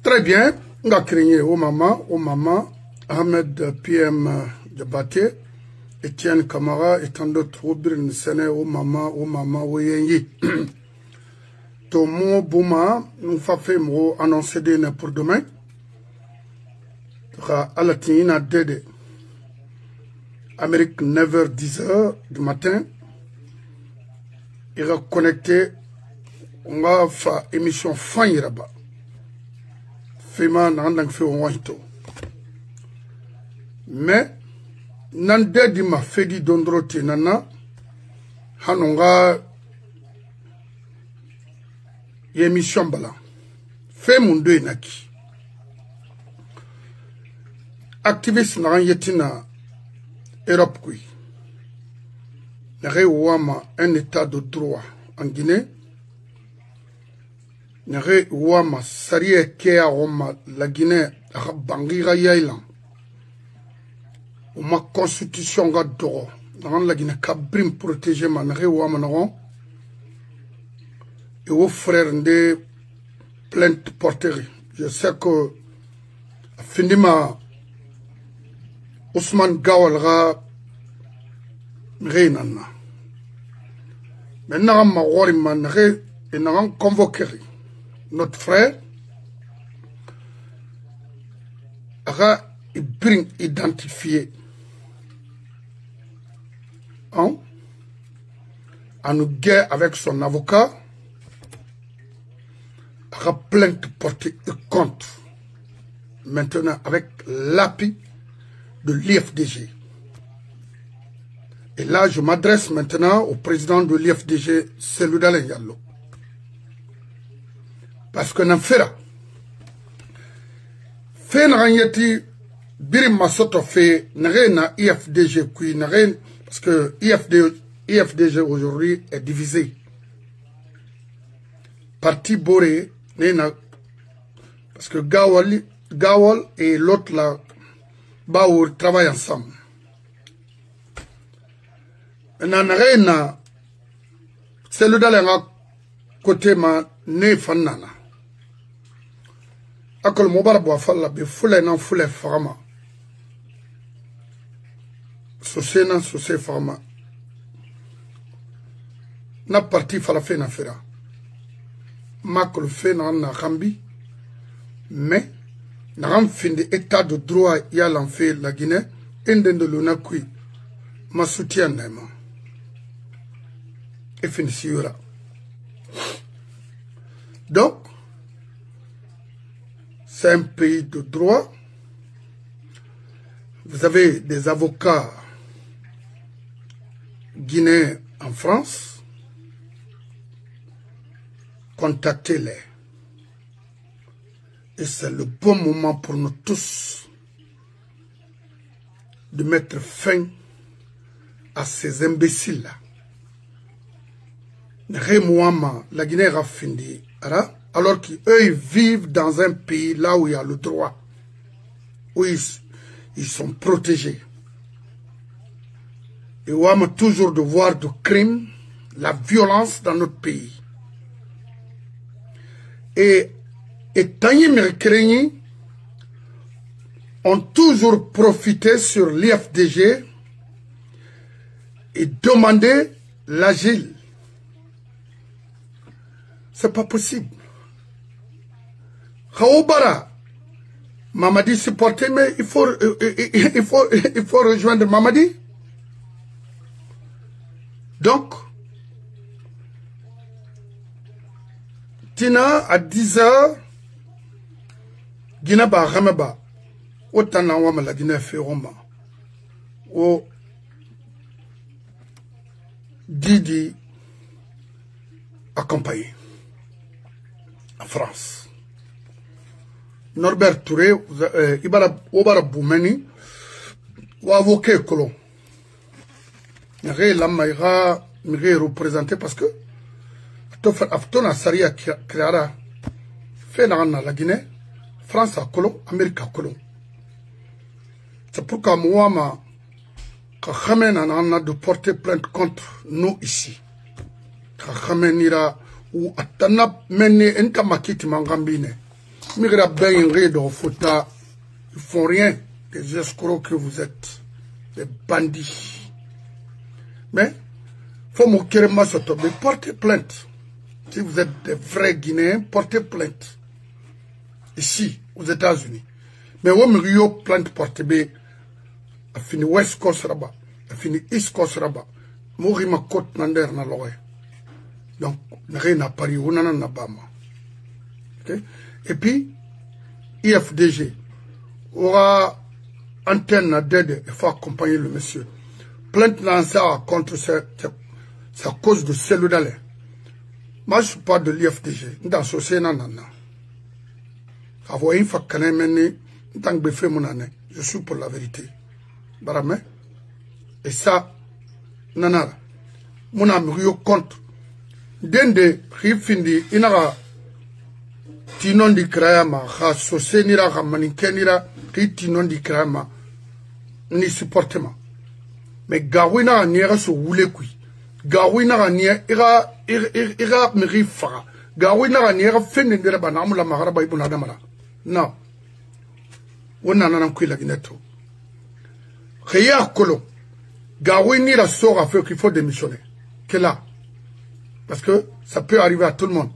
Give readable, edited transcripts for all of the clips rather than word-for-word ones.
Très bien, on a créé au maman, Ahmed PM Diabaté, Etienne Kamara et tant d'autres, au Birin Séné, au maman, au Yengi. Tomo Bouma, nous faisons annoncer pour demain. À la Tina Dede, Amérique 9h, 10h du matin. Il va connecter, on va faire émission fin là-bas. Fema n'andang fait au waito. Mais, n'ande di ma fedi dondrote nana, hanonga émission bala. Fait mon deux naki. Activiste n'a yetina Europe kui. N'are ouama un état de droit en Guinée. N'are ouama sarie kea ouama la Guinée a bangira yailan. Ouma constitution ga doro. N'an la Guinée kabrim protéger ma n'are ouama n'aron. Et vos frères de plainte porterie. Je sais que findima Ousmane Gawal ra Reynana. Maintenant, ma man et n'a convoqué notre frère a identifié en nous guerre avec son avocat a plainte portée contre maintenant avec l'appui de l'IFDG. Et là, je m'adresse maintenant au président de l'IFDG, Seloudalé Diallo. Parce que n'en fera. Fait n'ayeti birim masoto fait n'a IFDG qui n'a parce que IFDG aujourd'hui est divisé. Parti Boré n'a parce que Gawal et l'autre là Baour travaillent ensemble. Nanarena, c'est le dalenga côté ma ne fanana. Akol mobara boafalla be fule nan fule farama. Sosé nan sosé farama. Na parti fala fe na fera. Makol fe nan na kambi. Mais, n'a fin d'état de droit y a l'enfer la Guinée, indien de l'una qui ma soutien n'aima. Et finissura. Donc, c'est un pays de droit, Vous avez des avocats guinéens en France, contactez-les. Et c'est le bon moment pour nous tous de mettre fin à ces imbéciles-là. La Guinée a fini, alors qu'eux vivent dans un pays là où il y a le droit, où ils sont protégés. Et on a toujours de voir du crime, la violence dans notre pays. Et Tanyi Merkreni ont toujours profité sur l'IFDG et demandé l'asile. C'est pas possible. Khaoubara, Mamadi supporté, mais il faut rejoindre Mamadi. Donc, Tina à 10h, Guinée ba Rameba, autant na la Guinée fait Roma, ou Didi accompagné en France. Norbert Touré, Ibara Boumeni, ou avocat colon. Il m'a représenté parce que Aftona Saria Créara fait la Guinée, France à colon, Amérique à colon. C'est pourquoi moi, quand on a de porter plainte contre nous ici. Quand ira ou atana mené en kamakiti mangambine. Migra ben redo fota, ils font rien, des escrocs que vous êtes, des bandits. Mais, faut m'occuper ma soto, mais portez plainte. Si vous êtes des vrais Guinéens, portez plainte. Ici, aux États-Unis. Mais on me rio plainte portée, a fini West Coast Rabat, a fini East Coast Rabat. Mori ma côte nander na loé. Donc, rien à Paris, on en a bama. Et puis, IFDG aura antenne à d'aide, il faut accompagner le monsieur. Plainte lancée contre sa cause de cellulaire. Moi, je ne suis pas de l'IFDG. Dans ce sénat, je suis pour la vérité. Et ça, nanara. Mon ami, contre. Dende, Rifindi, Inara, Tinon di Krayama, Sosenira, Manikenira, Tinon di Krayama, ni supportement. Mais Gawina niera so wule kui. Gawina niera ira mirifa. Gawina niera fendera banamu la maharaba ibuna damara. Non. Wona nanan kui la gineto. Khaya kolo. Gawini la sora fait qu'il faut démissionner. Que là. Parce que ça peut arriver à tout le monde.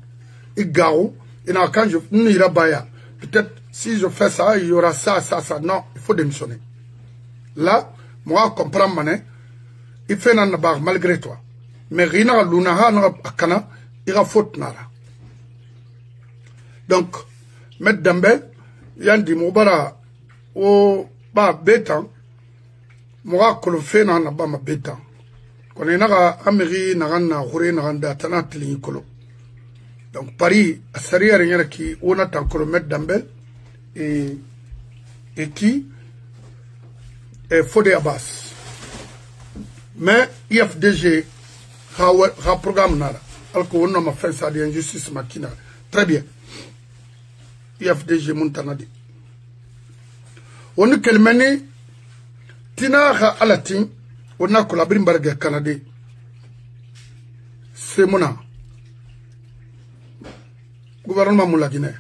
Et Gao, et quand je n'ira baya, peut-être si je fais ça, il y aura ça, ça, ça. Non, il faut démissionner. Là, moi, je comprends, il fait un bar malgré toi. Mais Rina Lunaha Akana, il a faute nara. Donc, M. Dambe, Yandi Moubara, au bas bétan, moi, je fais un bar bétan. Quand on a Amérique, donc Paris, à Saria, qui on a un kilomètre d'Ambel et qui est Fodé Abbas. Mais IFDG a programme nada. Alors qu'on a fait ça d'injustice makina. Très bien. IFDG Montanadi. On a quel mené Tina ha alatin. On a collaboré avec le Canada. C'est mon gouvernement de la Guinée.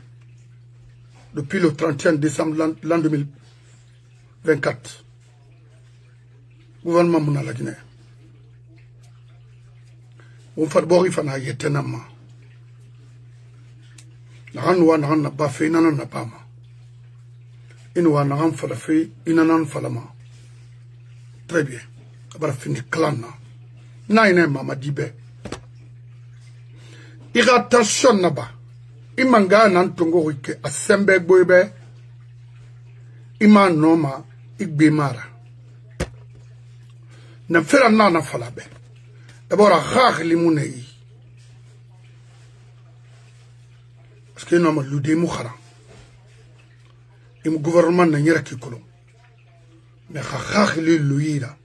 Depuis le 31 décembre l'an 2024. Gouvernement de la Guinée. On fait bori fana yetenama. Naranwa naran ba fe nanan na pama. Inwa naran fala fe inanan falama. Très bien. Abara fini clan na. Na ina mama dibe. Ira tension na ba. Imanga nan tongo wike asembe boybe. Ima noma igbemara na fera na falabe d'abord khakh limunei parce que non ma ludé mu khara im gouvernement na nyera kikolo mais khakh li luira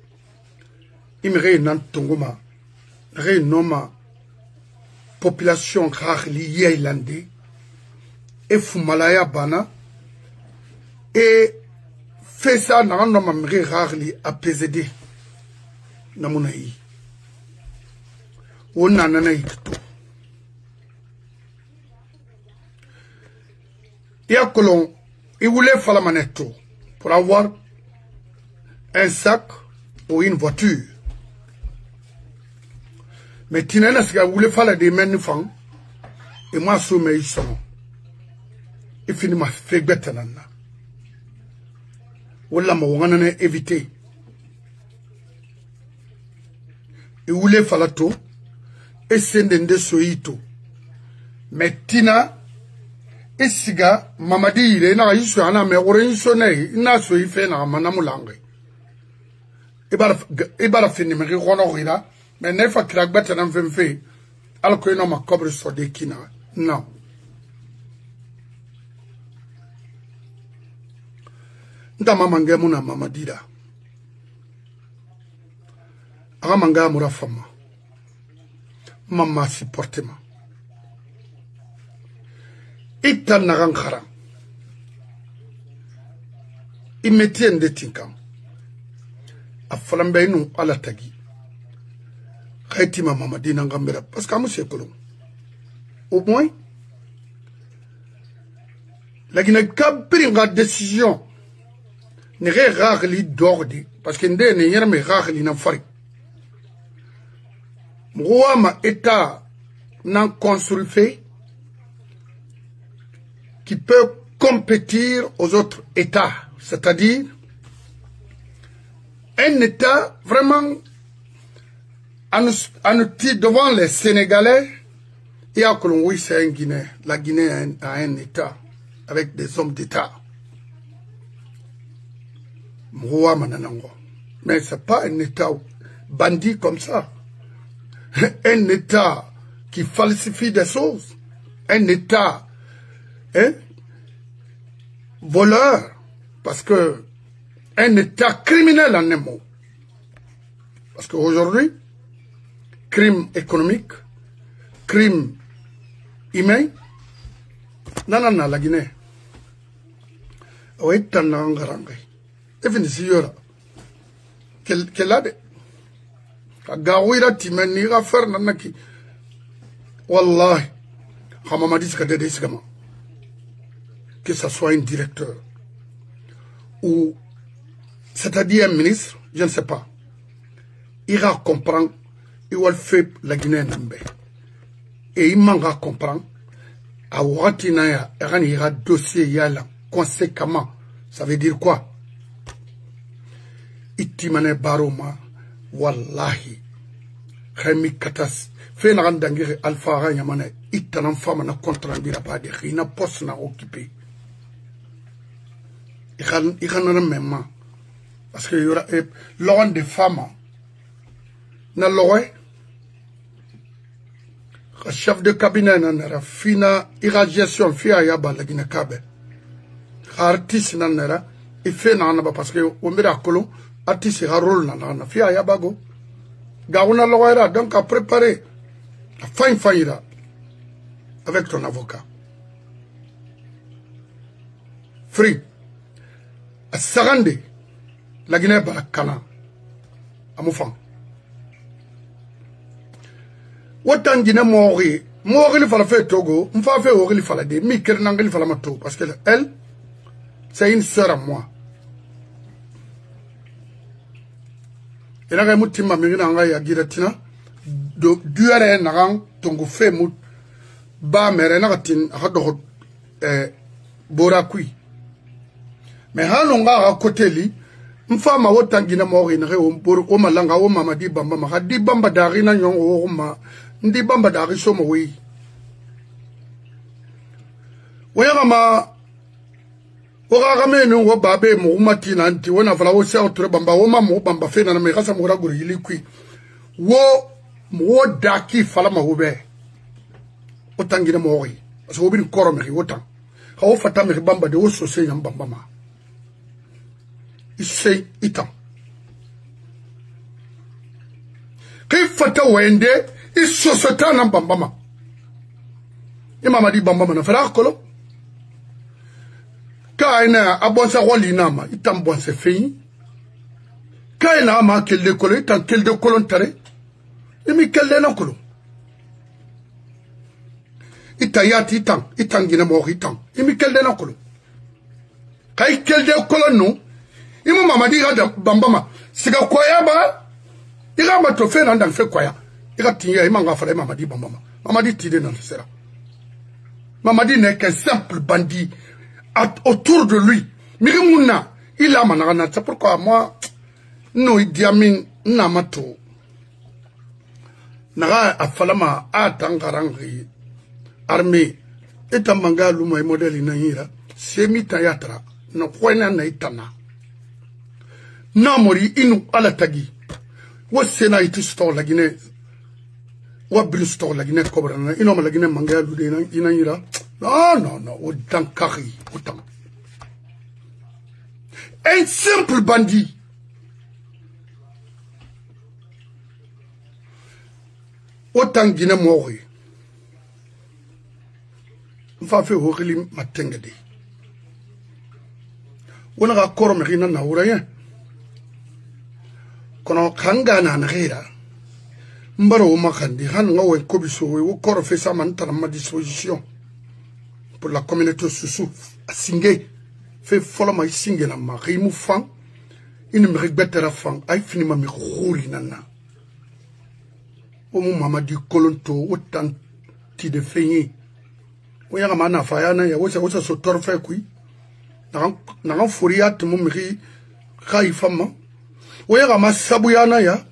im re nan tongoma re noma population khakh li yailande et fumalaya bana et fait ça na no ma mri khakh li apzd namuna yi wonna nana yito ya kolon il voulait faire la manette pour avoir un sac ou une voiture mais tinana ce qu'il voulait faire la demande fan et moi sous mes sont et fini ma fait betanana wala mo ngana éviter il voulait faire la tout et sendende soito mais tina esiga mamadi ile na yisu ana me orin sonai ina so ife na manamulange ibara fini me rono rira mais ne fa krak beta na mfemfe alko ino makobre so de kina non nda mamange muna mamadira aga manga murafama mama supportement itan nagan kharam imetien de tinkam afalambe nu ala tagi khayti mama dina ngambira parce que amusse kolon au moins la gina kabri nga décision ne ragli dordi parce que ndene yerme ragli na fari Mouama État non construit qui peut compétir aux autres États, c'est-à-dire un État vraiment devant les Sénégalais, et à oui c'est un Guinée, la Guinée a un État avec des hommes d'État. Mouama Nanango, mais c'est pas un État bandit comme ça. Un État qui falsifie des choses, un État voleur, parce que un État criminel en un mot. Parce qu'aujourd'hui, crime économique, crime humain, non, la Guinée. Oui, t'en as un grand. Et fini, si y'aura. Quelle a de Gawira timeni ga faire nanaki wallahi khamama diska de diskama que ça soit un directeur ou c'est-à-dire un ministre je ne sais pas il va comprendre il va faire la Guinée nambe et il manga comprendre a watina ya ira dossier yala conséquemment ça veut dire quoi itimane baroma wallahi khami katas fe na gandangire alpha ra yamana itanan fama na contrandira ba de khina poste na occupé ikhan na même parce que y aura l'on de femmes na loé chef de cabinet na fina irradiation fia ya ba la gina kabe artiste na nera e fe na ba parce que o mira kolo artiste a rôle na fia ya bago gauna loira donc à préparer la fin faillira avec ton avocat free a sarande la Guinée barakana amufan wotan Guinée mori le fala fait Togo mfa fait ori le fala de mi kernangli fala mato parce que elle c'est une sœur à moi. Et là, je suis dit que duare nagang tongo fe mut ba mere nagatin hado bora kui mais halonga à côté li mfama wotangina mori na o malanga o mama di bamba ma di bamba dari na nyon o ma ndi bamba dari somo wi wayama Ogarame no wo babe mo umati na nti wona fala wo se otre bamba wo ma mo bamba fe na me kasa mo raguru yili kwi wo daki fala ma wo be otangina mo wi so bi koro me wotan ha wo fata me bamba de wo so se nyam bamba ma ise itam ke fata wende iso so ta na bamba ma imama di bamba ma na fara kolo kaina abonsa wali nama itam bonse feyi kaina ma kelle kolo itam kelde kolon tare imi kelle na kolo itayati itam gina mo itam imi kelde na kolo kai kelde kolon no imu mama di ga bambama siga koya ba iga ma to fe na ndan fe koya iga tinya imanga fara mama di bambama mama di tide na sera mama di n'est qu'un simple bandit autour de lui. Mirimuna, il a manana. C'est pourquoi moi, no idiamin namato. Naga afalama atangarangi armée. Etamanga luma e modèle inahira. Semi tayatra. No kwena na itana. Namori inu alatagi. Wa sena iti store la Guinée. Wa brin store la Guinée kobrana. Ino la Guinée manga lude inahira. Non, autant carré, autant. Un simple bandit. Autant Guinée mori. On va faire horrible matengade. On a encore merina na ourayen. Kono kanga na nrera. Mbaro makandi han ngawe kobiso we koro fait ça man à ma disposition. Pour la communauté Soussou, à Singé, fait follow my singé na ma rimu fan, il me regrette la fan, aïe fini ma mi rouli nana. O mon mama di kolonto, autant ti de feigné. O ya mana fayana ya wosa so torfe kui. Naran furiat mon miri khai fama. O ya ma sabuyana ya.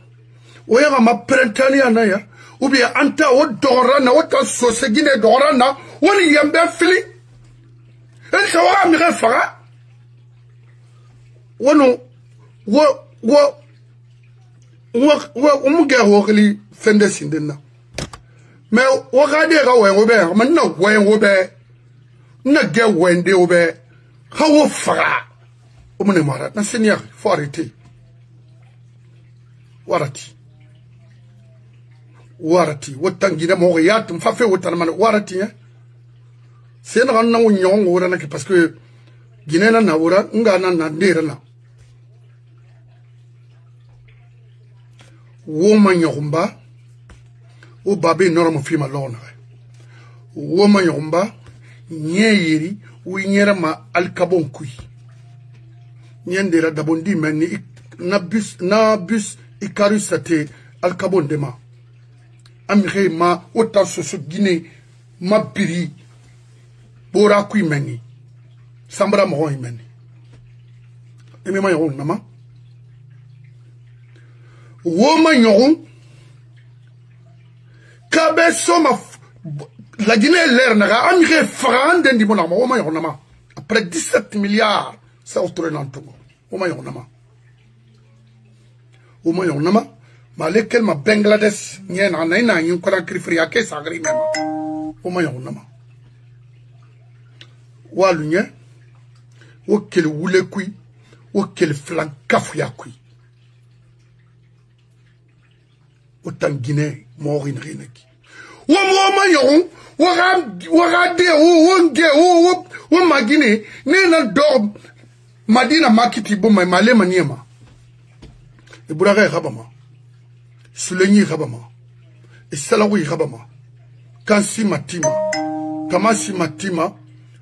O ya ma prentaniana ya. Ou bien anta o dorana o tan so segine dorana woni yambe fili en sawa mi refara wono wo umuge hokli fende sindena mais wo gade ga wen be man na wen be na ge wende be hawo fara o mun mara na senior faut arrêter warati wotangina mo yatum fa fe wotan man warati c'est na na nyon wora na parce que Guinée na wora nga na ndera na wo manyomba o babe normo fi ma lona wo manyomba nyeyiri wi nyera ma alkabon kui nyendera dabondi meni na bus ikarusate alkabon dema amire ma autant ce Guinée ma biri bora kui meni sambra mo meni emi ma yon nama wo ma yon kabe soma la Guinée l'air naga amire frande ndi mo nama wo ma yon nama après 17 milliards ça autour dans Togo wo ma yon nama ma lequel ma Bangladesh nyena na yin kora krifria ke sagri mema o ma yonama walunya o kel wule kui o kel flan kafu ya kui o tangine mo rin rineki o mo ma yon o rade o nge o magine ne na do madina makiti bo ma male maniema e buraga rabama Souligny Rabama, et Salawi Rabama, Kansi Matima, Kamasi Matima,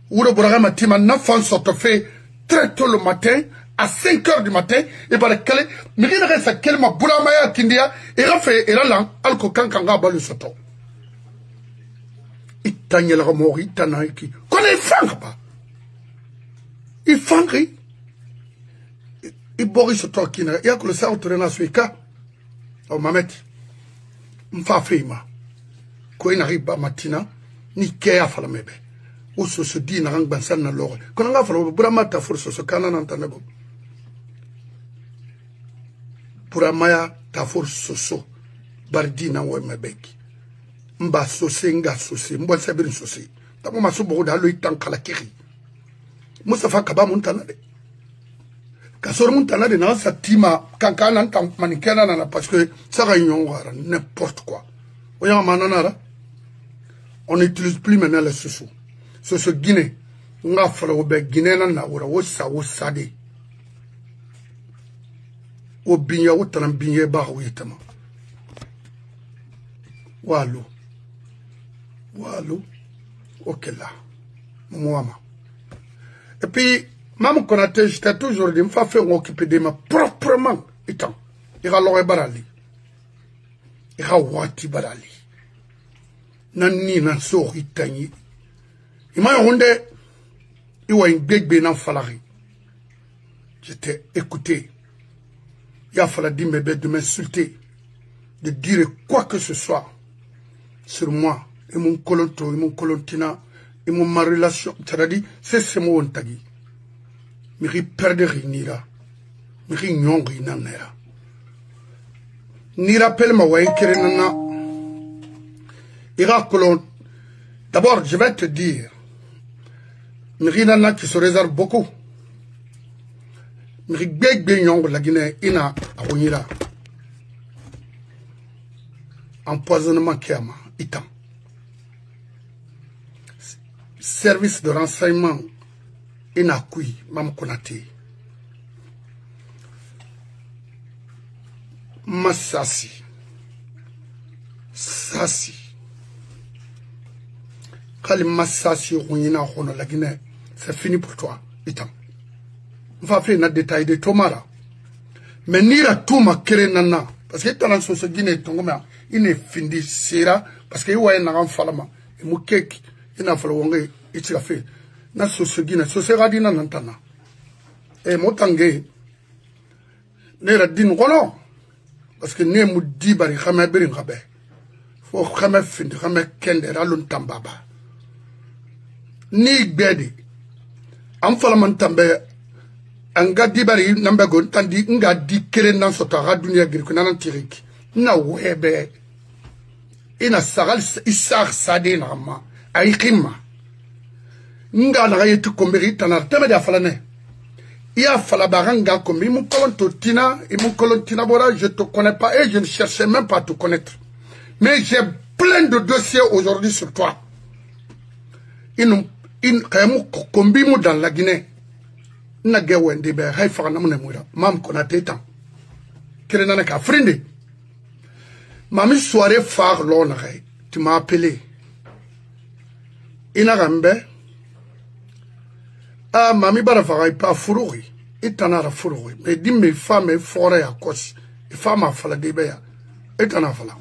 Ourabora Matima, 9 ans sont faits très tôt le matin, à 5 heures du matin, et par lequel, mais il reste à quel ma Boulamaya Kindia, et Rafe, et là, Alko Kankanga Balu Soto. Itanya Ramori, Tanaiki, qu'on est fangba. Il fangri. Et Boris Soto Kina, et à que le Saoutrena Suika. O Mamet mfa feima ko ina riba matina ni ke afala mebe o soso di na ngban san na lore kono nga fala burama ta for soso kana nan tanabo burama ta for soso bardi na wo mebeki mba sose nga sose mbo sabir sose tamo masubo da lo itan kala kiri Mustafa Kaba muntana de kasor muntana de na sa tima kankana tam manikena na parce que ça réunion wara n'importe quoi oya manana on n'utilise plus maintenant les soso soso Guinée nga fala wo be Guinée na wora wo sade o binya wo tan binya ba wo yetama Walo, ok là, moi. Et puis, même quand j'étais toujours dit, il faut faire m'occuper de ma proprement étant. Il y a l'oreille barali, il y a wati barali, nani nan sori tani. Il m'a rendu, il y a une bébé nan falari. J'étais écouté. Il a fallu dire bébé de m'insulter, de dire quoi que ce soit sur moi, et mon colonto, et mon colontina, et ma relation. C'est-à-dire, c'est ce mot ontagi. Mais perdre nira. Mais nyongi nanera. Ni rappelle ma way kerenana. Ira colon. D'abord, je vais te dire. Mais nana qui se réserve beaucoup. Mais beg nyong la Guinée ina awonira. Empoisonnement kiama. Itam. Service de renseignement inakui mam konate. Massasi. Sasi. Kali massasi ruina hono la Guinée. C'est fini pour toi. Itam. On va faire un détail de Tomara. Mais nira tuma kere nana. Parce que dans ce Guinée tongoma, il est fini sera. Parce que il y a un falama, il y a un cake, il y a un falawangé, il y a fait. Na sosegina, soseradina nantana. Et motangue, nera din golo. Parce que ne mu di bari xamé birin xabé. Fo xamé find, xamé kende ralun tambaba. Ni gbedi. Am falaman tambe, anga di bari nambagon, tandi nga di kere nan sota radunia griku nanan tirik. Na webe. Ina sagal isar sade na ma aikima nga na yetu kombiri tanar teme da falane ia fala baranga kombi mon kolontina et mon kolontina bora je te connais pas et je ne cherchais même pas à te connaître mais j'ai plein de dossiers aujourd'hui sur toi in kayamu kombi mu dans la Guinée na gewende be hay fa na mu mam konate tan kire na ka frinde. Mami soirée phare l'honneur, tu m'as appelé. Inarambe. Ah, mami barafara pas fourouri. Et t'en as fourouri. Mais dis mes femmes forêt à cause. Les femmes à fala débaya. Et t'en as fala.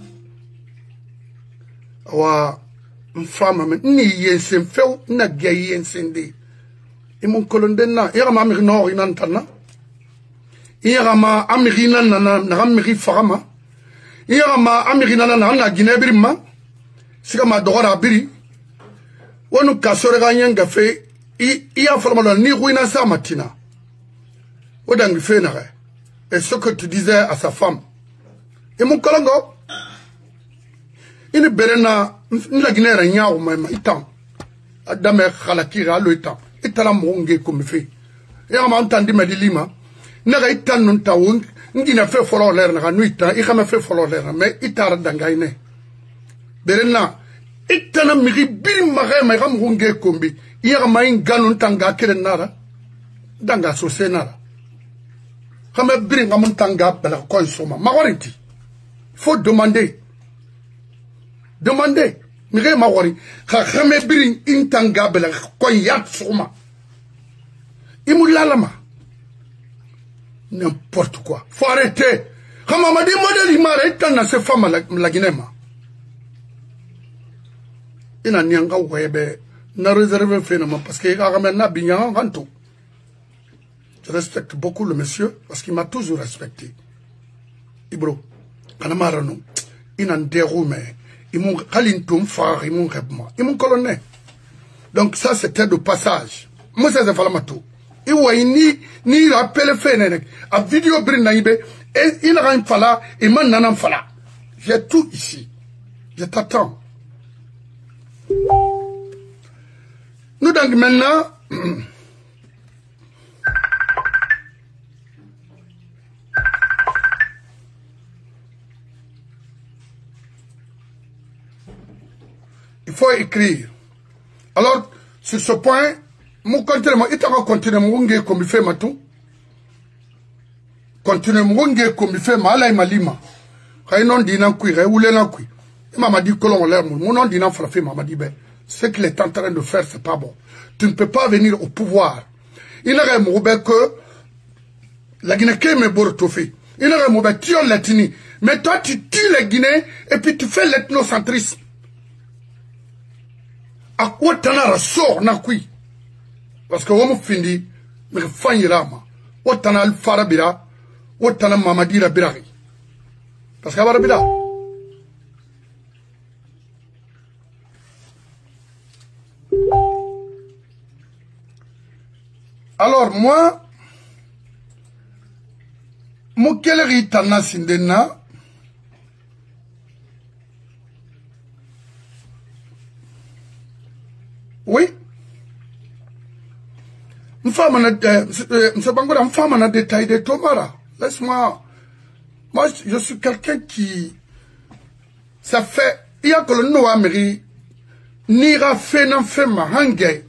Wa, une femme, ni yensen feu, na gay yensen de. Et mon colonel, il y a ma mère nord inantana. Il y a ma amirina na ramiri farama. Iya ma Amerina na Guinée birima sika ma dogora biri wonu kasore ga nyanga fe iya forma ni ruina sa matina odang fe na et ce que tu disais à sa femme et mon kolongo ini berena la Guinée ra nyaaw ma itam adame khalakira lo itam itala mo nge ko mi fe ya ma entandi medilima na ga itan non tawung ngina fe folo ler na nuita I xama fe folo ler mais itar dangayne berena itana miri bir maga ma xam nge kombi iya ma nganu tanga kire nara danga so senara xama bir ngam tanga bela ko soma ma warinti faut demander miri ma wari xama bir intanga bela ko yat soma imulalama n'importe quoi. Faut arrêter. Quand maman dit modèle, il m'arrête dans ces femmes la Guinée. Il n'a rien qu'à webe. N'a réservé finalement parce qu'il a ramené un bignan en tout. Je respecte beaucoup le monsieur parce qu'il m'a toujours respecté. Ibro, quand on m'a renou, il n'a déroulé. Il m'a kalintum far, il m'a rebma. Il m'a colonné. Donc ça c'était de passage. Moi c'est Falamato. Et ouais ni rappelle fait a vidéo brinna ibe et il a un fala et man nanam fala. J'ai tout ici. Je t'attends. Nous donc maintenant il faut écrire. Alors, sur ce point, mon continent, il t'a continué mon comme il fait ma tout. Continuer mon comme il fait ma la malima. Quand non dina kui, roule na kui. Il m'a dit que l'on l'air mon nom dina frappé m'a dit ben, ce qu'il est en train de faire c'est pas bon. Tu ne peux pas venir au pouvoir. Il aurait moubé que la Guinée me bortofi. Il aurait moubé tu l'ethnie. Mais toi tu tues les Guinéens et puis tu fais l'ethnocentrisme. A quoi t'en as sort na kui? Parce que on findi me fanyirama. What t'en as farabira, what t'en as mamadira birari. Parce que barabira. Alors moi, mon keleri tana sindena. Oui. Une femme a détaillé de Tomara. Laisse-moi. Moi, je suis quelqu'un qui. Ça fait. Il y a que le nom américain. Nira fait n'en fait ma hangay.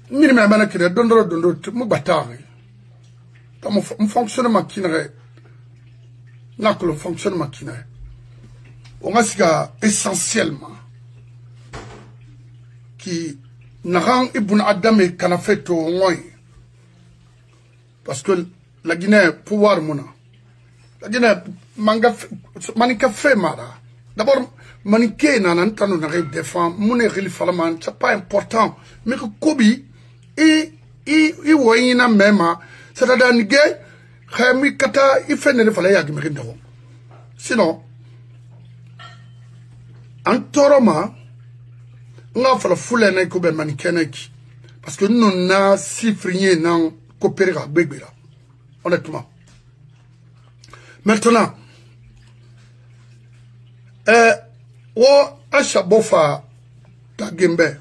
Ni me amana kire dondoro mu batari. Mon fonctionnement qui n'aurait. N'a que le fonctionnement qui n'aurait. On a ce essentiellement. Qui n'arrang ibn Adam et Kanafeto moins. Parce que la Guinée, pouvoir mona. La Guinée, manika fait mara. D'abord, maniké n'entend n'a rien défend. Mon éril falaman, c'est pas important. Mais que Kobi, il voyait même, c'est-à-dire, nigé, Khami Kata, il fait ne fallait yagimir de vous. Sinon, en Toroma, on a fait la foule n'a que ben manikeneki. Parce que nous n'a si frié n'en coopérer à Bégbéra. Honnêtement. Maintenant, Achabofa Tagembe.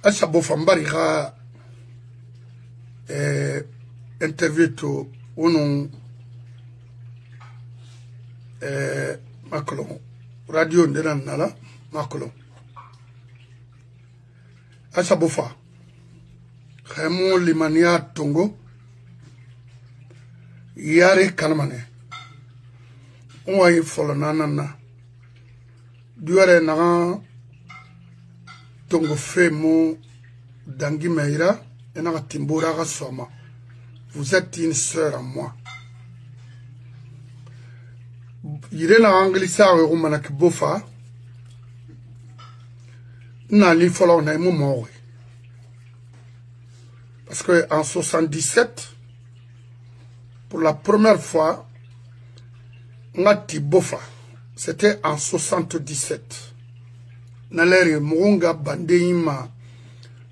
Achabofa Mbarira interview to unon Macron. Radio Ndelan Nala, Macron. Achabofa. Raymond Limania Tongo. Yare Kalmane. On a eu Folonana. Duare Naran Tongo Femo Dangi Meira et Nara Timbora Rassoma. Vous êtes une sœur à moi. Irena Anglisa Romanak Bofa Nali Folon Naimo Mori. Parce que en 77, pour la première fois, Ngati Bofa, c'était en 77. Naleri Mwonga Bandeima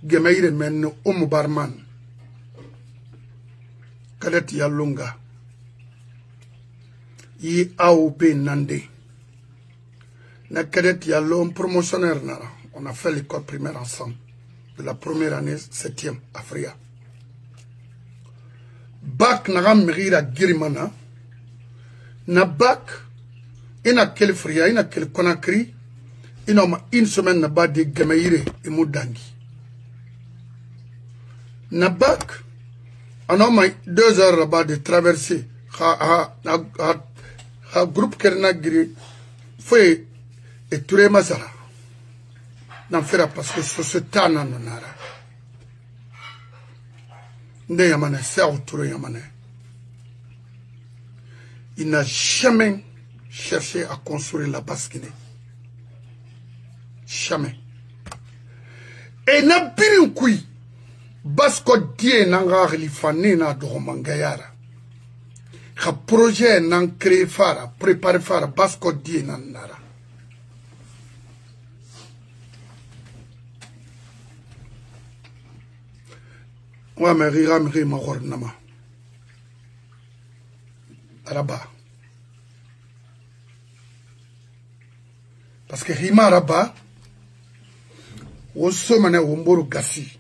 Gemeire Men Omubarman Kadet Yalunga Yi AOP Nande. Na Kadet Yalom promotionnaire Nara. On a fait l'école primaire ensemble. De la première année, 7e, Afria. Bac Nara Merira Girimana. Na bac, ina quel fria, ina quel Conakry, ina une semaine na de Gemeire et Moudangi. Na bac, on a 2 heures là-bas de traverser. Ha groupe Kernagiri, fait et Touré Mazara. N'en fera parce que ce tana nara. Ne yamane, c'est autour yamane. Il n'a jamais cherché à construire la Basse-Guinée. Jamais. Et n'a pas eu qui Basco die n'anga relifane na doromangayara. Ha projet n'en créé fara, préparé fara Basco die n'anara. wa me rira me ma hornama araba parce que rima araba wo somane wo mboro gasi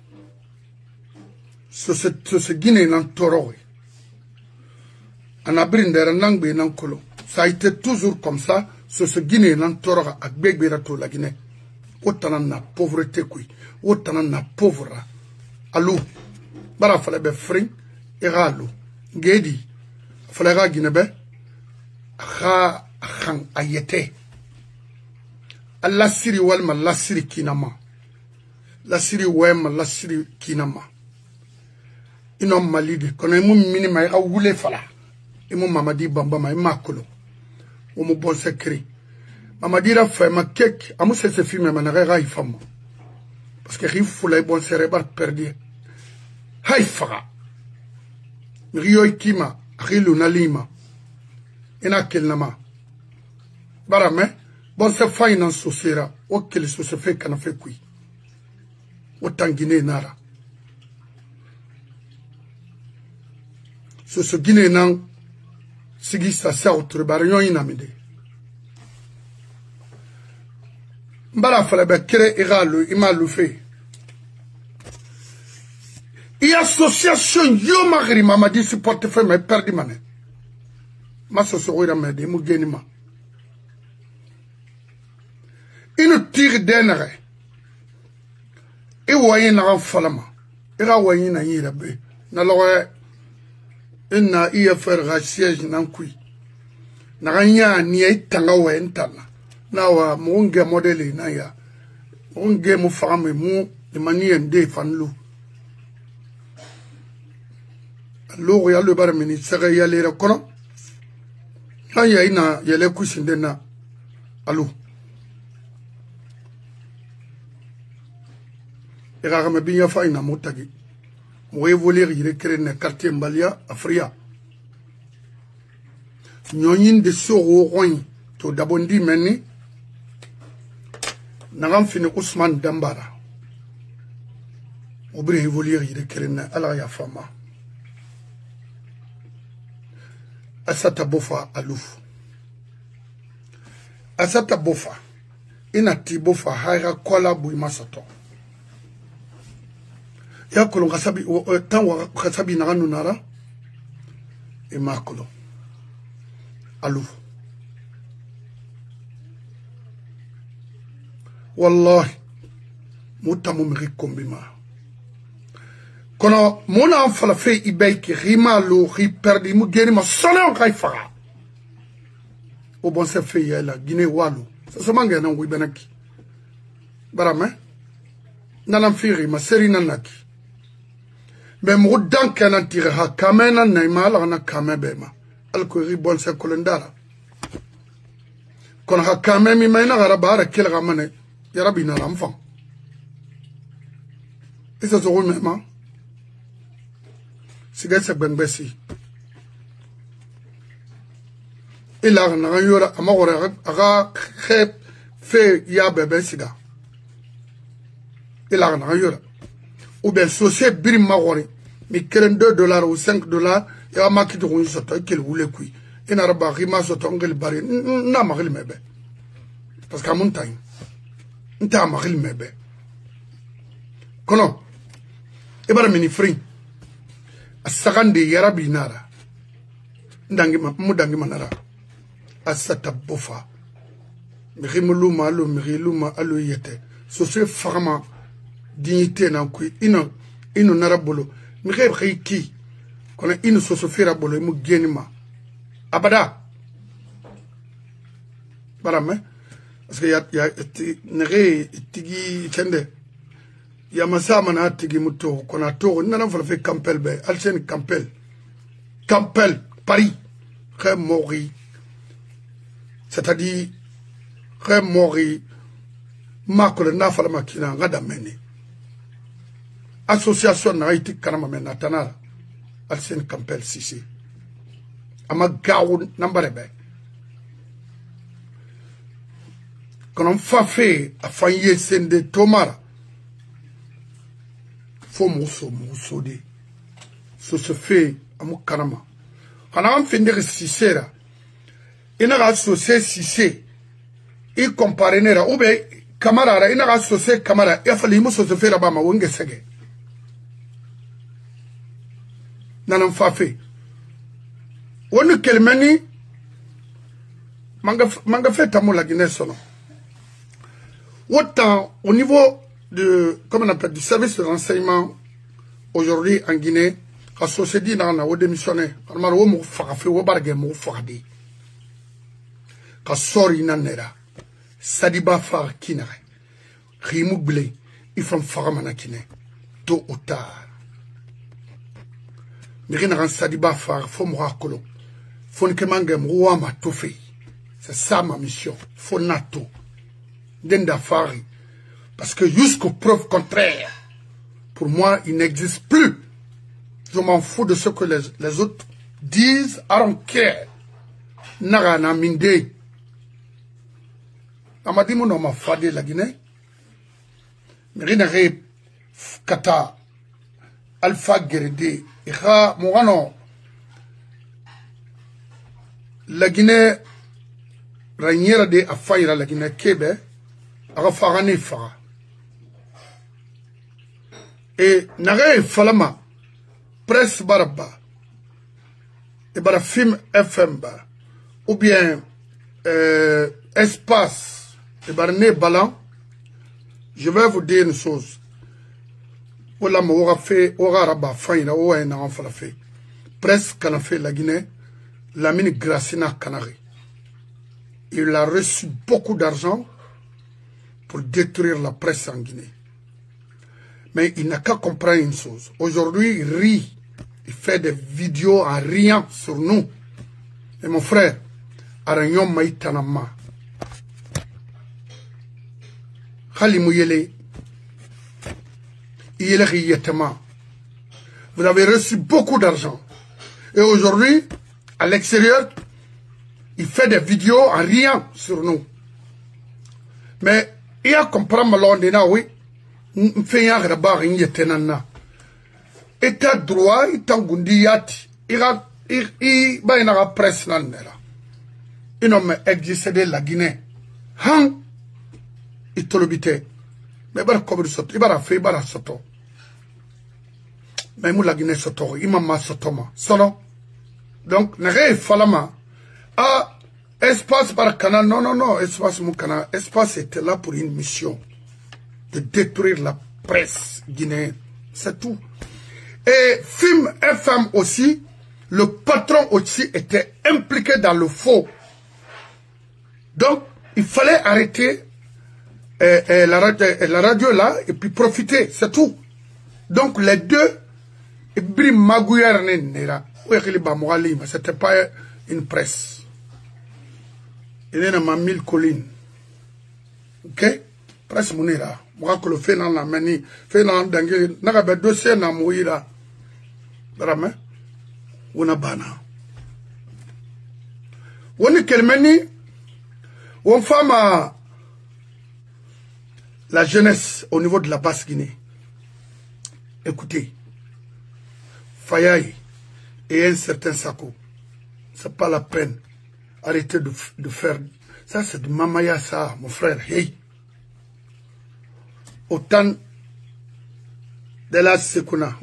so se Guinée nan toro anabrindera nangbe nan kolo ça a été toujours comme ça ce Guinée nan toro ak begbera to la Guinée otana na pauvreté kui otana na pauvre alu bara fala be fring iralu gedi fala ga Guinée be kha khan ayete Allah siri wal ma la siri kinama la siri wem la siri kinama ino malide kono mu minima ya wule fala imu mamadi bamba ma makolo o mu bon secret mamadi ra fa ma kek amu se filme ma na ga ifam parce que rif fulay bon cérébral perdu hay faga riyo kima rilu na lima ina kelnama barame bon se finance sociera o kel so se fait kana fait kui o tangine nara so Guinée nan sigi sa sa autre barion inamide mbara fala be kere iralu imalu fe i association yo magri mamadi support fe me perdi mané ma so so ira me de mu genima inu tire denere e woyin na falama ira woyin na yira be na lowe inna iya fer siège nan kui na ganya ni ay tanga wentana na wa munge modeli na ya munge mu fami mu de manière de fanlu lo ya le bar ministre ya le rekono ya ina ya le kusinde na alu era ma binya fa ina motagi mo évoluer il recréer un quartier Mbalia Afria ñoñin de soro roñ to dabondi menni nagam fini Ousmane Dambara o bre évoluer il recréer ala ya fama asata bofa aluf asata bofa ina ti bofa haira kola bu masato ya kolon kasabi tan wa kasabi na nara e makolo alu wallahi mutamu mrikombima kono mona fala fe ibeki rima lo ri perdi mu geni ma sona kai fara o bon se fe yela Guinée walu so manga na ngui benaki barame nalam firi ma seri nanaki mais mo dan kana tire ha kamena na imala na kamebema alko ri bon se kolendara kon ha kamemi mayna gara bara kila gamane ya rabbi na lamfa isa zo mema siga se bengbesi ila na yora amagora aga khep fe ya bebe siga ila na yora ou bien société birim magori mi keren $2 ou $5 ya makito ko soto kel wule kui ina raba rima soto ngel bari na magil mebe parce que mon time nta magil mebe kono ibara mini free asagande yarabi nara ndangi mudangi manara asata bofa mirimuluma alo miriluma alo yete société farama dignité na kui ino narabolo mi xey ki kono ino soso fera bolo mu genima abada barame parce que ya nere tigi tende ya masama na tigi muto kono to nana fa fe campel be alsen campel Paris très mori c'est-à-dire très mori makole na fa la makina ngada meni association na iti kanama mena tanara alsen campel sisi ama gawu nambarebe kono fafe afanye sende tomara fo muso de se fait à mon kanama. Quand on fait des sisera, il n'a pas associé sisé, il compare nera, ou bien, camarade, il n'a pas associé camarade, il a fallu que se fait là-bas, ma wenge sege. N'en fa fait. On ne kelmeni, manga fait à mon la Guinée sono. Autant au niveau de, comment on appelle, du service de renseignement, aujourd'hui en Guinée, la société n'a pas démissionné. Alors, on m'a fait, on m'a fait, ka sori nanera sadiba far kinare khimu ble ifam fagamana kine to otar mirina ran sadiba far fo mo akolo fon ke mangem ruama to fe c'est ça ma mission fo nato denda fari parce que jusqu'aux preuves contraires pour moi il n'existe plus. Je m'en fous de ce que les autres disent. I don't care. Nagana minde amadi mo no ma fade la Guinée mirina re kata Alpha Gerede ikha mo la Guinée raniera de afaira la Guinée kebe aga fagani faga et nare falama presse baraba et bara film FM ba ou bien espace et barné ballon. Je vais vous dire une chose. Voilà, moi, fait, presque qu'on a fait la Guinée, la mine Gracina Canary. Il a reçu beaucoup d'argent pour détruire la presse en Guinée. Mais il n'a qu'à comprendre une chose. Aujourd'hui, il rit. Il fait des vidéos en riant sur nous. Et mon frère, Aragnon Maïtanama. Vous avez reçu beaucoup d'argent. Et aujourd'hui, à l'extérieur, il fait des vidéos en riant sur nous. Mais il y a compris malondena, oui. État droit, il tangundiati. Il y a une presse là. Il n'a pas existé la Guinée. Han. Il tolobite. Mais il va soto. Il va faire, il va soto. Mais il la Guinée soto. Il m'a soto ma. Sono. Donc, n'est-ce pas ah, espace par canal. Non, non, non. Espace mon canal. Espace était là pour une mission. De détruire la presse guinéenne. C'est tout. Et film FM aussi. Le patron aussi était impliqué dans le faux. Donc, il fallait arrêter la radio là, et puis profiter, c'est tout. Donc les deux, c'était pas une presse. Il y a 1000 collines. Ok? Presse mounira. Moi, que le fait dans la manie, fait dans l'angle, n'a pas de dossier dans mouira. Vraiment? On a bana. On est quel mani? On femme la jeunesse au niveau de la Basse-Guinée. Écoutez, Fayaï et un certain Sako, c'est pas la peine. Arrêtez de faire. Ça, c'est de Mamaya, ça, mon frère. Hey. Autant de la Sekuna,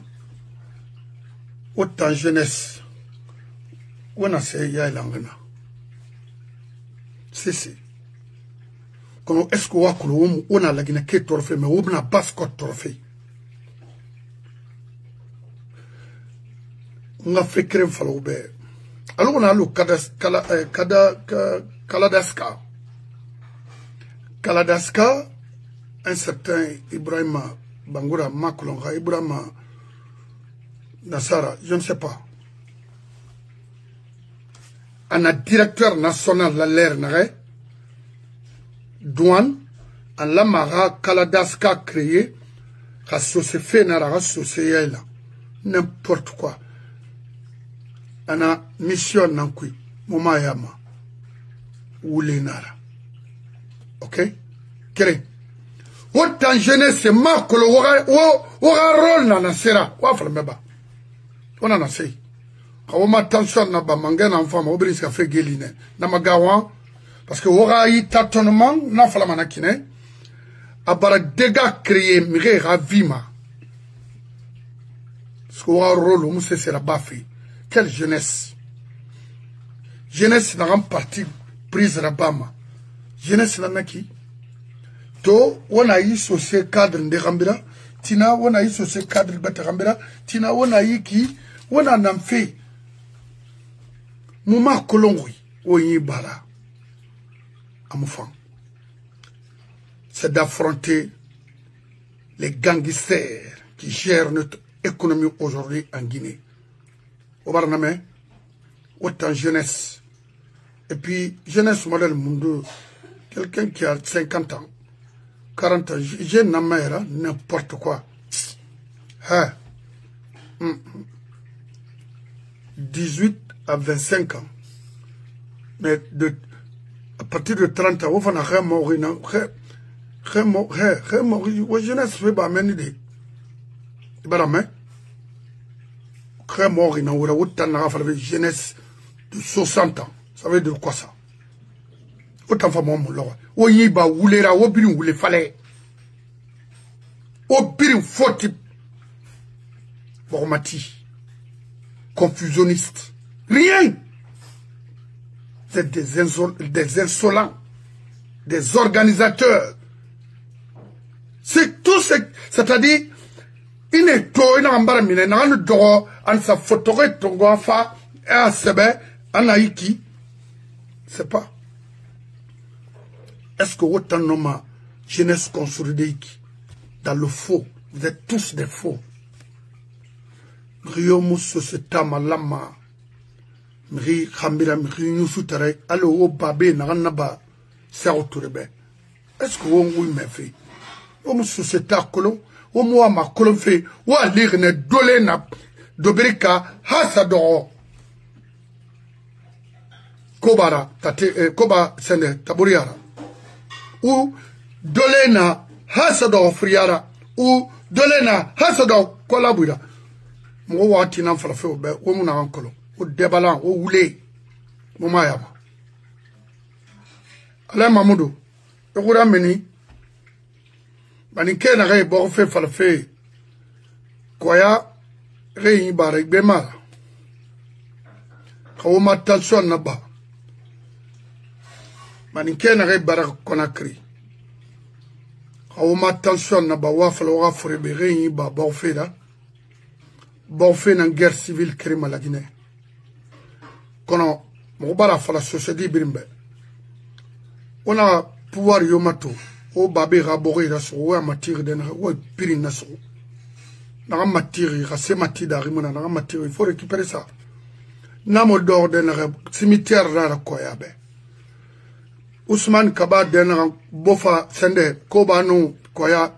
autant jeunesse. On a essayé Yailangana. C'est. Quand est-ce qu'on a la Guinée qui est trophée, mais on a pas ce trophée. On a fait crème faloubé. Alors on a le Kaladaska. Kaladaska, un certain Ibrahim Bangoura Makulonga, Ibrahim Nassara, je ne sais pas. Un directeur national de l'air, douane, en la mara Kaladaska créé, à fait nara société là, n'importe quoi. On a mission nankui, moma yama, ou les nara. Ok? Kéré. Autant jeunesse, c'est marque le aura rôle dans la sera. Ouafre meba. On en a fait. Quand on attention na ba mangen enfant ma obris ka fait geline na magawa parce que ora yi tâtonnement na fala manakine abara dégâts créés mire ravima ce qu'on a rôle où c'est la bafé quelle jeunesse jeunesse n'a pas parti prise la bama jeunesse n'a qui to on a eu ce cadre de Rambira tina on a eu ce cadre de Rambira tina on a eu qui on a en fait Mouma Kolongui, Oyi Bara, Amoufan, c'est d'affronter les gangsters qui gèrent notre économie aujourd'hui en Guinée. Au Barnamé, autant jeunesse. Et puis, jeunesse modèle monde, quelqu'un qui a 50 ans, 40 ans, j'ai une mère, n'importe quoi. Hein? 18 à 25 ans. Mais à partir de 30 ans, on va mourir. Jeunesse fait pas même idée. Jeunesse de 60 ans. Ça veut dire quoi ça? Autant de mon loi. Oyiba oulera, obirin oule fallait. Obirin faute. Bormati. Confusionniste. Rien. C'est des insolents, des organisateurs. C'est tout ce... C'est-à-dire, il est tôt, il a un baramine, il a un droit, il sa photo, il a un fa, il a un sebe, il a un iki. C'est pas. Est-ce que autant de nomma jeunesse consolidée dans le faux? Vous êtes tous des faux. Rio Mousso se tama lama. Mri khambira mri nyusutare alo o babe na naba sa oturebe. Est-ce que on oui me fait? O Mousso se ta kolon, o mo ma kolon fait, o lire ne dole na dobrika hasado. Kobara tate koba sende taburiara. Ou dole na hasado friara ou dole na hasado kolabura. Mo wati na falafe obe o mu na ankolo o debalan o wule mo mayaba ala mamudu e gura meni bani kena re bo fe falafe koya re yi bare gbe mara ko ma tension na ba bani kena re bara Conakry ko ma tension na ba wa fala wa fure be re yi ba bo fe da bon fait une guerre civile crime à la Guinée. Quand on va faire la société birimbe, on a pouvoir yomato, au babé raboré la so, ou à matière d'un ou pirin na so. N'a matière, rassé matière d'arimona, n'a matière, il faut récupérer ça. N'a d'or d'un cimetière là la koyabe. Ousmane Kaba d'un bofa sende, koba non koya.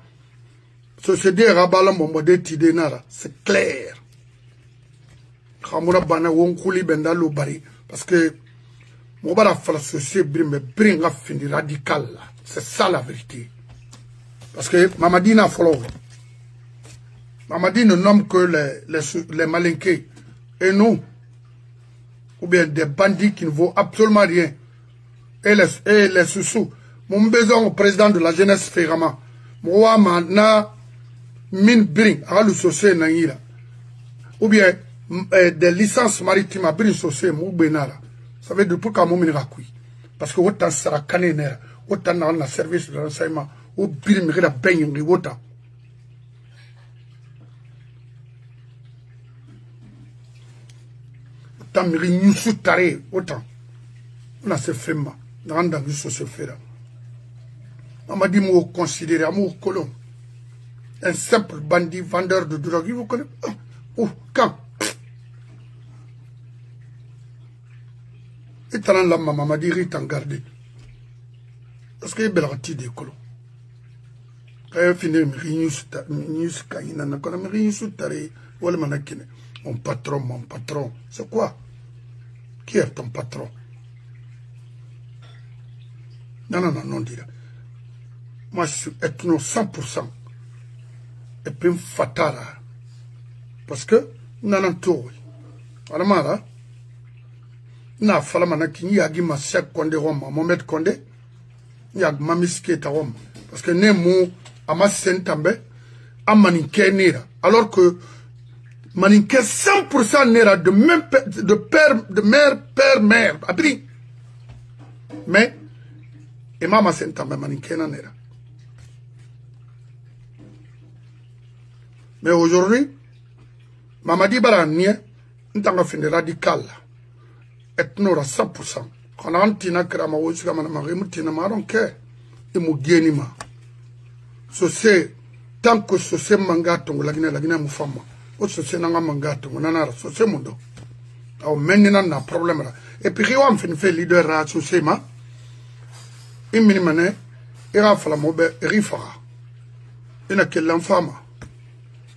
Société rabalam bombarde tide nara, c'est clair. Khamura bana won kouli benda lo bari parce que mon bara fa la société bringa fini radical là, c'est ça la vérité. Parce que Mamadi n'a follow. Mamadi ne nomme que les malinqués et nous ou bien des bandits qui ne vaut absolument rien et les sous-sous. Mon besoin au président de la jeunesse Ferrama. Moi na min bring à le société nangira ou bien des licences maritimes à bring société mou benara ça veut dire pour qu'à mon minrakui parce que autant sera canénaire autant dans le service de renseignement au bring mira bengi autant autant miri nyusu tare autant on a ce femme dans le société on m'a dit moi considérer amour colon. Un simple bandit vendeur de drogue, vous connaissez? Oh, quand? Et t'en as la maman m'a dit, il t'en gardé. Parce qu'il y a belle partie des colons. Quand il a fini, mon patron, c'est quoi? Qui est ton patron? Non, dire. Moi, je suis ethno 100%. Et puis fatara. Parce que Nanan Touri. Alamara. Na falamana ki yagi ma Sek Konde Roma, Mohamed Konde. Yag mamiske ta Roma. Parce que ne mou ama sentambe, a maninke nera. Alors que maninke 100% nera de même de mère, père, mère. Abri. Mais, et mama sentambe maninke na nera. Mais aujourd'hui, Mamadi Baranier, nous avons fait des radicales. Et nous avons 100%. Quand on a dit que nous avons fait des radicales, nous avons fait des tant que ce soit mangato, la Guinée Moufama, ou ce soit mangato, on a ce soit mundo. Alors maintenant, on a un problème. Et puis, on fait leader à ce sema. Il m'a dit, il a fallu me faire. Il a quel l'enfant.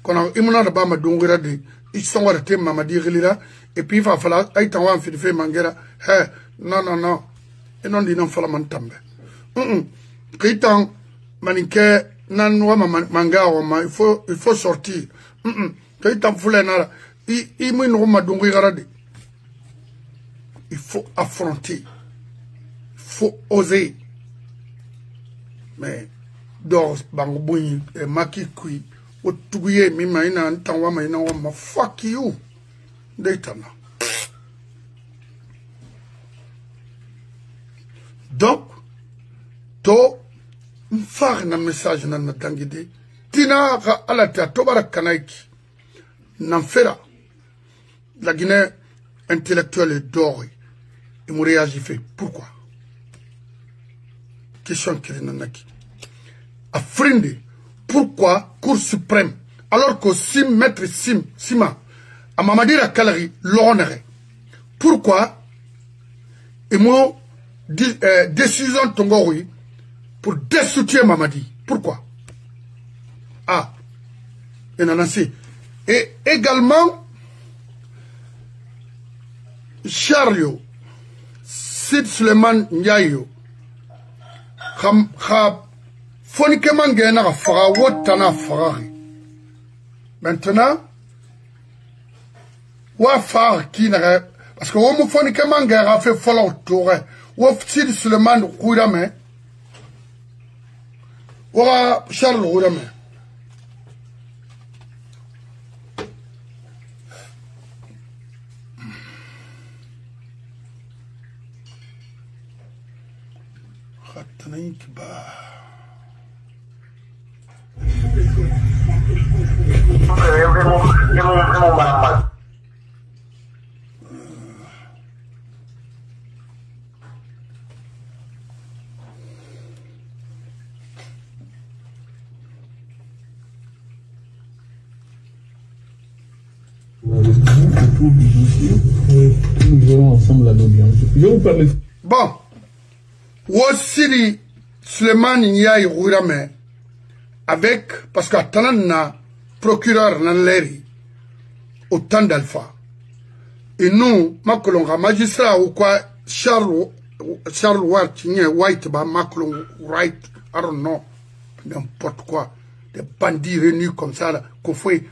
Quand on a ba ma dongera de ils sont arrêtés Mamadi Rilira et puis il va falloir aïta wan fi fait mangera non et non dit non fala man tambe kitan manike nan wa manga wa ma il faut sortir kitan fule na il mu no ma dongera de il faut affronter il faut oser mais dors bangbouni et maki kui o tuguye mi maina ntanwa maina wa fuck you deitana. Donc to mfar na message na dangide tina ka alata to barakanaiki n'enfera la Guinée intellectuelle est dorée et mon réagit fait pourquoi question qui nanaki afrindi. Pourquoi Cour suprême, alors que maître Sima, à Mamadi Rakalari, l'honorait. Pourquoi et moi, décision Tongori pour destituer Mamadi. Pourquoi? Ah, et nanasi. Et également, Charlio, Sid Suleiman Ndiayo, Fonike mangena ga fara wotana farari. Maintenant, wa far qui n'a parce que on fonike mangena a fait follow tour. Wa Sid Suleiman Roudame. Wa Charles Roudame. Khatnaik ba. Nous verrons ensemble à l'audience. Je vais vous parler. Bon, Wassiri Suleiman Ndiaye Roudame avec, parce qu'à Tanana, procureur Nanleri, au temps d'Alpha. Et nous, Macolonga, magistrat ou quoi, Charles White, Macolong Wright, I don't know, n'importe quoi, des bandits réunis comme ça, là, qu'on fait.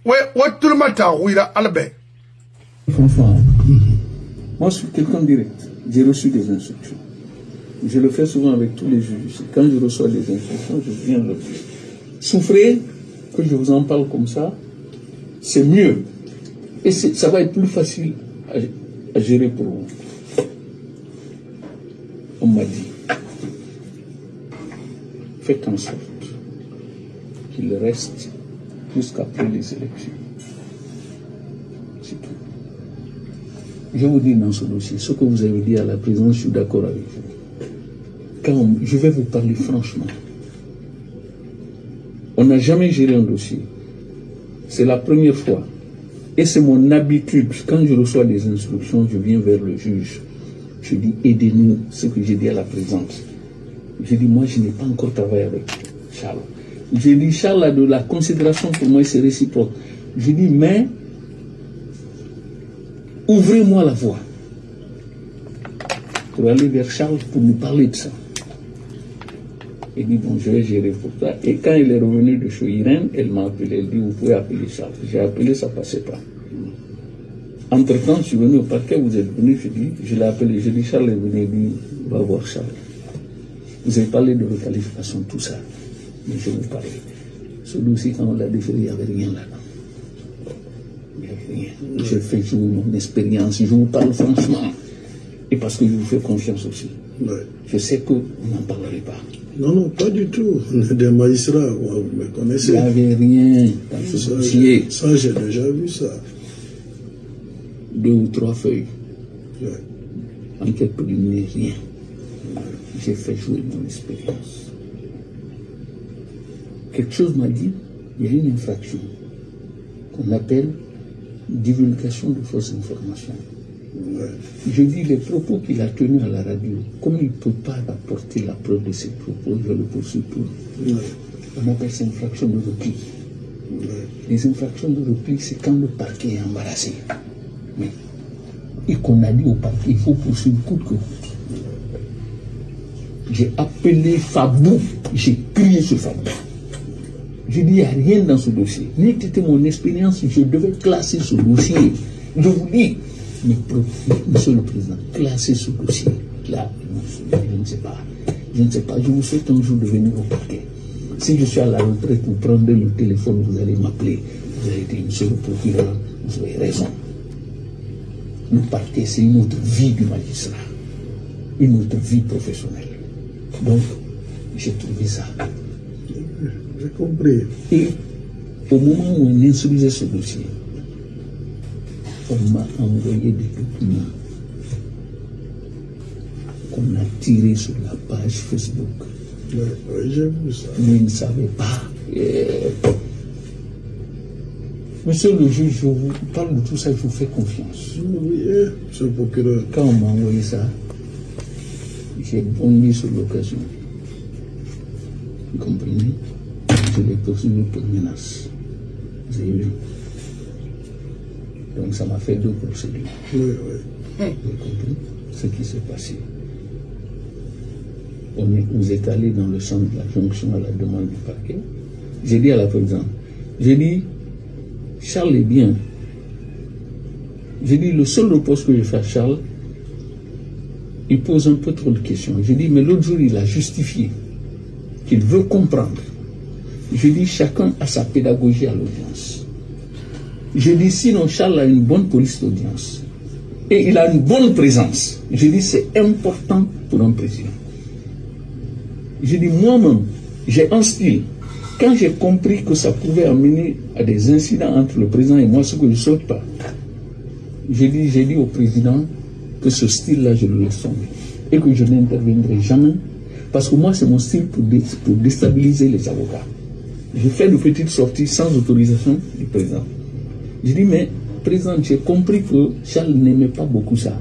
Ouais, tout le matin, oui, Albert. François, moi je suis quelqu'un direct. J'ai reçu des instructions. Je le fais souvent avec tous les juges. Quand je reçois des instructions, je viens le faire. Souffrez que je vous en parle comme ça, c'est mieux. Et ça va être plus facile à gérer pour vous. On m'a dit, faites en sorte qu'il reste jusqu'après les élections. C'est tout. Je vous dis dans ce dossier, ce que vous avez dit à la présidence, je suis d'accord avec vous. Quand je vais vous parler franchement. On n'a jamais géré un dossier. C'est la première fois. Et c'est mon habitude. Quand je reçois des instructions, je viens vers le juge. Je dis, aidez-nous, ce que j'ai dit à la présidente. J'ai dit, moi, je n'ai pas encore travaillé avec Charles. J'ai dit, Charles a de la considération pour moi, c'est réciproque. J'ai dit, mais, ouvrez-moi la voie pour aller vers Charles pour nous parler de ça. Il dit, bon, je vais gérer pour ça. Et quand il est revenu de chez Irène, elle m'a appelé, elle dit, vous pouvez appeler Charles. J'ai appelé, ça ne passait pas. Entre-temps, je suis venu au parquet, vous êtes venu, je l'ai appelé, je dis Charles est venu, il dit, va voir Charles. Vous avez parlé de requalification, tout ça. Mais je vous parle. Ce dossier, quand on l'a déféré, il n'y avait rien là-dedans. Il n'y avait rien. Je fais jouer mon expérience, je vous parle franchement. Et parce que je vous fais confiance aussi. Ouais. Je sais que vous n'en parlerez pas. Non, non, pas du tout. Des magistrats, vous me connaissez. Il n'y avait rien dans ce dossier. Ça, j'ai déjà vu ça. 2 ou 3 feuilles. Ouais. Enquête préliminaire, rien. J'ai fait jouer mon expérience. Quelque chose m'a dit, il y a une infraction qu'on appelle divulgation de fausses informations. Ouais. Je dis les propos qu'il a tenus à la radio, comme il ne peut pas apporter la preuve de ses propos, je le poursuis pour. Ouais. On appelle ça infraction de repli. Ouais. Les infractions de repli, c'est quand le parquet est embarrassé. Mais, et qu'on a dit au parquet, il faut poursuivre coûte que coûte. J'ai appelé Fabou, j'ai crié sur Fabou. Je dis, il n'y a rien dans ce dossier. N'était mon expérience, je devais classer ce dossier. Je vous dis, mais monsieur le président, classer ce dossier. Là, je ne sais pas. Je ne sais pas. Je vous souhaite un jour de venir au parquet. Si je suis à la retraite, vous prendrez le téléphone, vous allez m'appeler. Vous allez dire, monsieur le procureur, vous avez raison. Le parquet, c'est une autre vie du magistrat. Une autre vie professionnelle. Donc, j'ai trouvé ça. J'ai compris. Et au moment où on instruisait ce dossier, on m'a envoyé des documents qu'on a tirés sur la page Facebook. Ouais, ouais, j'ai vu ça. Mais ils ne savaient pas. Monsieur le juge, je vous parle de tout ça, je vous fais confiance. Oui, monsieur le procureur. Quand on m'a envoyé ça, j'ai bondi sur l'occasion. Vous comprenez? Je l'ai poursuivi pour menace. Vous avez vu? Donc ça m'a fait 2 procédures. Oui, oui. Vous avez compris ce qui s'est passé? Vous êtes allé dans le centre de la jonction à la demande du parquet. J'ai dit à la présidente, j'ai dit, Charles est bien. J'ai dit, le seul reproche que je fais à Charles, il pose un peu trop de questions. J'ai dit, mais l'autre jour, il a justifié qu'il veut comprendre. Je dis, chacun a sa pédagogie à l'audience. Je dis, sinon Charles a une bonne police d'audience. Et il a une bonne présence. Je dis, c'est important pour un président. Je dis, moi-même, j'ai un style. Quand j'ai compris que ça pouvait amener à des incidents entre le président et moi, ce que je ne souhaite pas, j'ai dit au président que ce style-là, je le laisse tomber. Et que je n'interviendrai jamais. Parce que moi, c'est mon style pour déstabiliser les avocats. Je fais de petites sorties sans autorisation du président. Je dis, mais président, j'ai compris que Charles n'aimait pas beaucoup ça.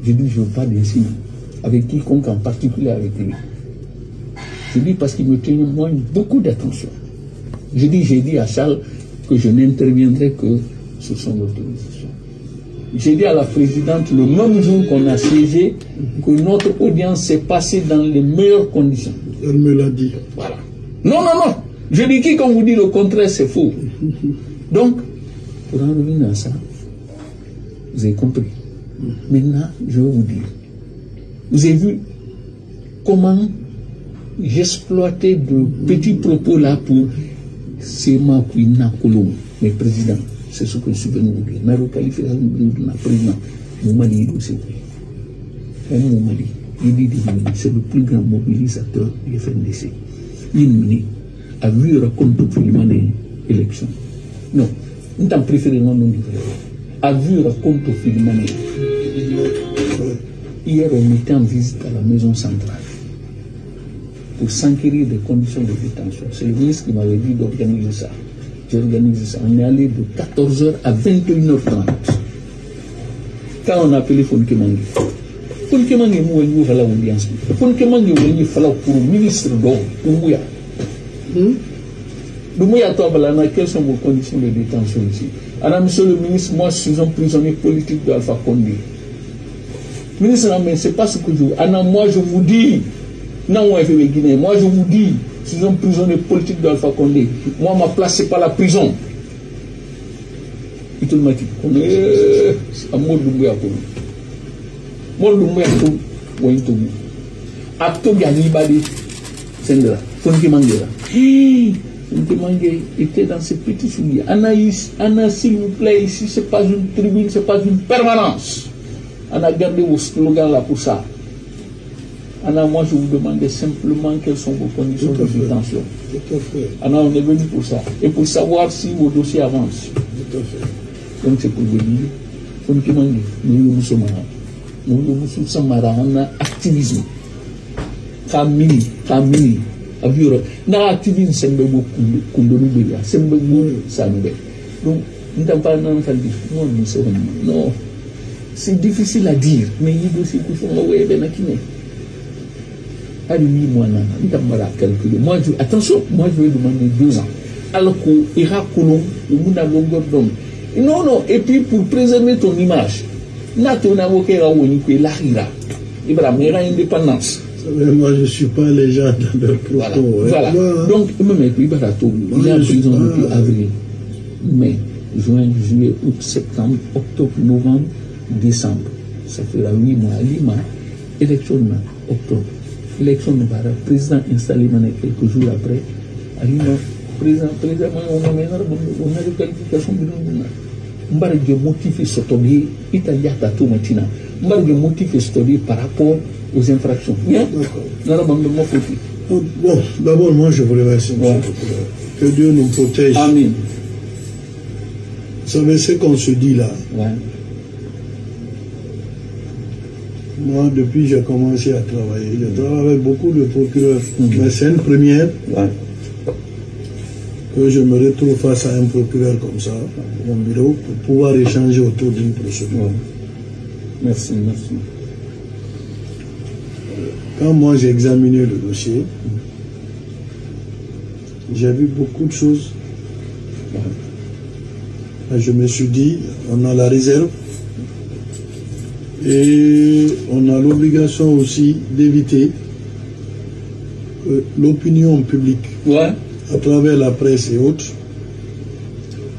Je dis, je ne veux pas d'incident avec quiconque, en particulier avec lui. Je dis, parce qu'il me témoigne beaucoup d'attention. J'ai dit à Charles que je n'interviendrai que sur son autorisation. J'ai dit à la présidente, le même jour qu'on a siégé, que notre audience s'est passée dans les meilleures conditions. Elle me l'a dit. Voilà. Non, non, non. Je dis, quiconque vous dit le contraire, c'est faux. Donc, pour en revenir à ça, vous avez compris. Maintenant, je vais vous dire. Vous avez vu comment j'exploitais de petits propos là pour Sema Kouina Kolom, mes présidents. C'est ce que je suis venu vous dire. La requalification de la présidente, Moumali aussi. Moumali, il dit c'est le plus grand mobilisateur du FNDC. Il a vu raconter absolument des élections. Non, nous t'en préféré non non a vu raconter absolument. Hier, on était en visite à la maison centrale pour s'enquérir des conditions de détention. C'est le ministre qui m'avait dit d'organiser ça. J'ai organisé ça. On est allé de 14h à 21h30. Quand on a appelé Fonkemangue, Fonkemangue m'a dit qu'il fallait l'audience. Fonkemangue m'a dit qu'il fallait pour le ministre d'Oumouya. L'Oumouya, toi, quelles sont vos conditions de détention ici? Alors, monsieur le ministre, moi, je suis un prisonnier politique d'Alpha Condé. Ministre, non, mais ce n'est pas ce que je veux. Alors, moi, je vous dis, non, moi, je vous dis, je suis un prisonnier politique d'Alpha Condé. Moi, ma place, ce n'est pas la prison. automatique comme amol dumbu yakulu mol dumbu yakulu woyin togu acto gani badi sendra fonki mangera fonki mangé était dans ses petits souliers Anna s'il vous plaît, ici c'est pas une tribune, c'est pas une permanence. Anna, gardez vos slogans là pour ça. Anna, moi je vous demandais simplement quelles sont vos conditions de détention. Tout à fait. Anna, on est venu pour ça. Et pour savoir si vos dossiers avancent. Tout à fait. Donc c'est pour vous dire, fonki mangé, nous sommes un activisme. Famille. Aviora. Na activisme sembe beaucoup kundonu beya, sembe beaucoup sanbe. Donc, nous n'avons pas entendu. Non. C'est difficile à dire, mais il doit se coucher en haut et bien à qui n'est. Allez, moi, nous n'avons calculer. Attention, moi je vais demander 2 ans. Alors qu'il y a Colomb, au bout de la longueur d'homme. Non, et puis pour préserver ton image, n'a ton avocat à Wonique, l'Arira. Il va amener l'indépendance. Moi, je ne suis pas les gens dans leur propos. Voilà. Moi, donc, même il y a prison depuis avril, mai, juin, juillet, août, septembre, octobre, novembre, décembre. Ça fera 8 mois. Lima, élection octobre. Élection de Bara, président installé quelques jours après. Lima, président, on a des qualifications de l'Union. Je motive ce tobier, Italia Tatou Matina. Je motive ce tobier par rapport aux infractions. Bien. Bon, d'abord, moi je vous remercie. Que Dieu nous protège. Amen. Vous savez ce qu'on se dit là. Ouais. Moi, depuis que j'ai commencé à travailler, je travaille avec beaucoup de procureurs. Mais c'est une première que je me retrouve face à un procureur comme ça, à mon bureau, pour pouvoir échanger autour d'une procédure. Ouais. Merci. Quand moi j'ai examiné le dossier, j'ai vu beaucoup de choses. Et je me suis dit, on a la réserve et on a l'obligation aussi d'éviter que l'opinion publique, à travers la presse et autres,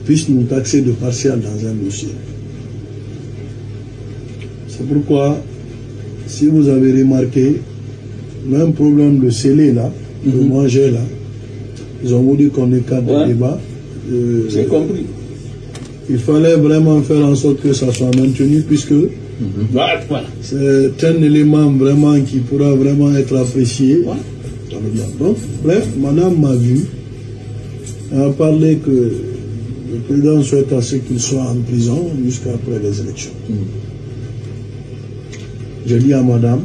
puisse nous taxer de partial dans un dossier. C'est pourquoi, si vous avez remarqué, même problème de scellé là, que moi j'ai là, ils ont voulu qu'on écarte le débat. J'ai compris. Il fallait vraiment faire en sorte que ça soit maintenu, puisque c'est un élément vraiment qui pourra vraiment être apprécié. Donc, bref, madame m'a vu, elle a parlé que le président souhaite à ce qu'il soit en prison jusqu'après les élections. J'ai dit à madame,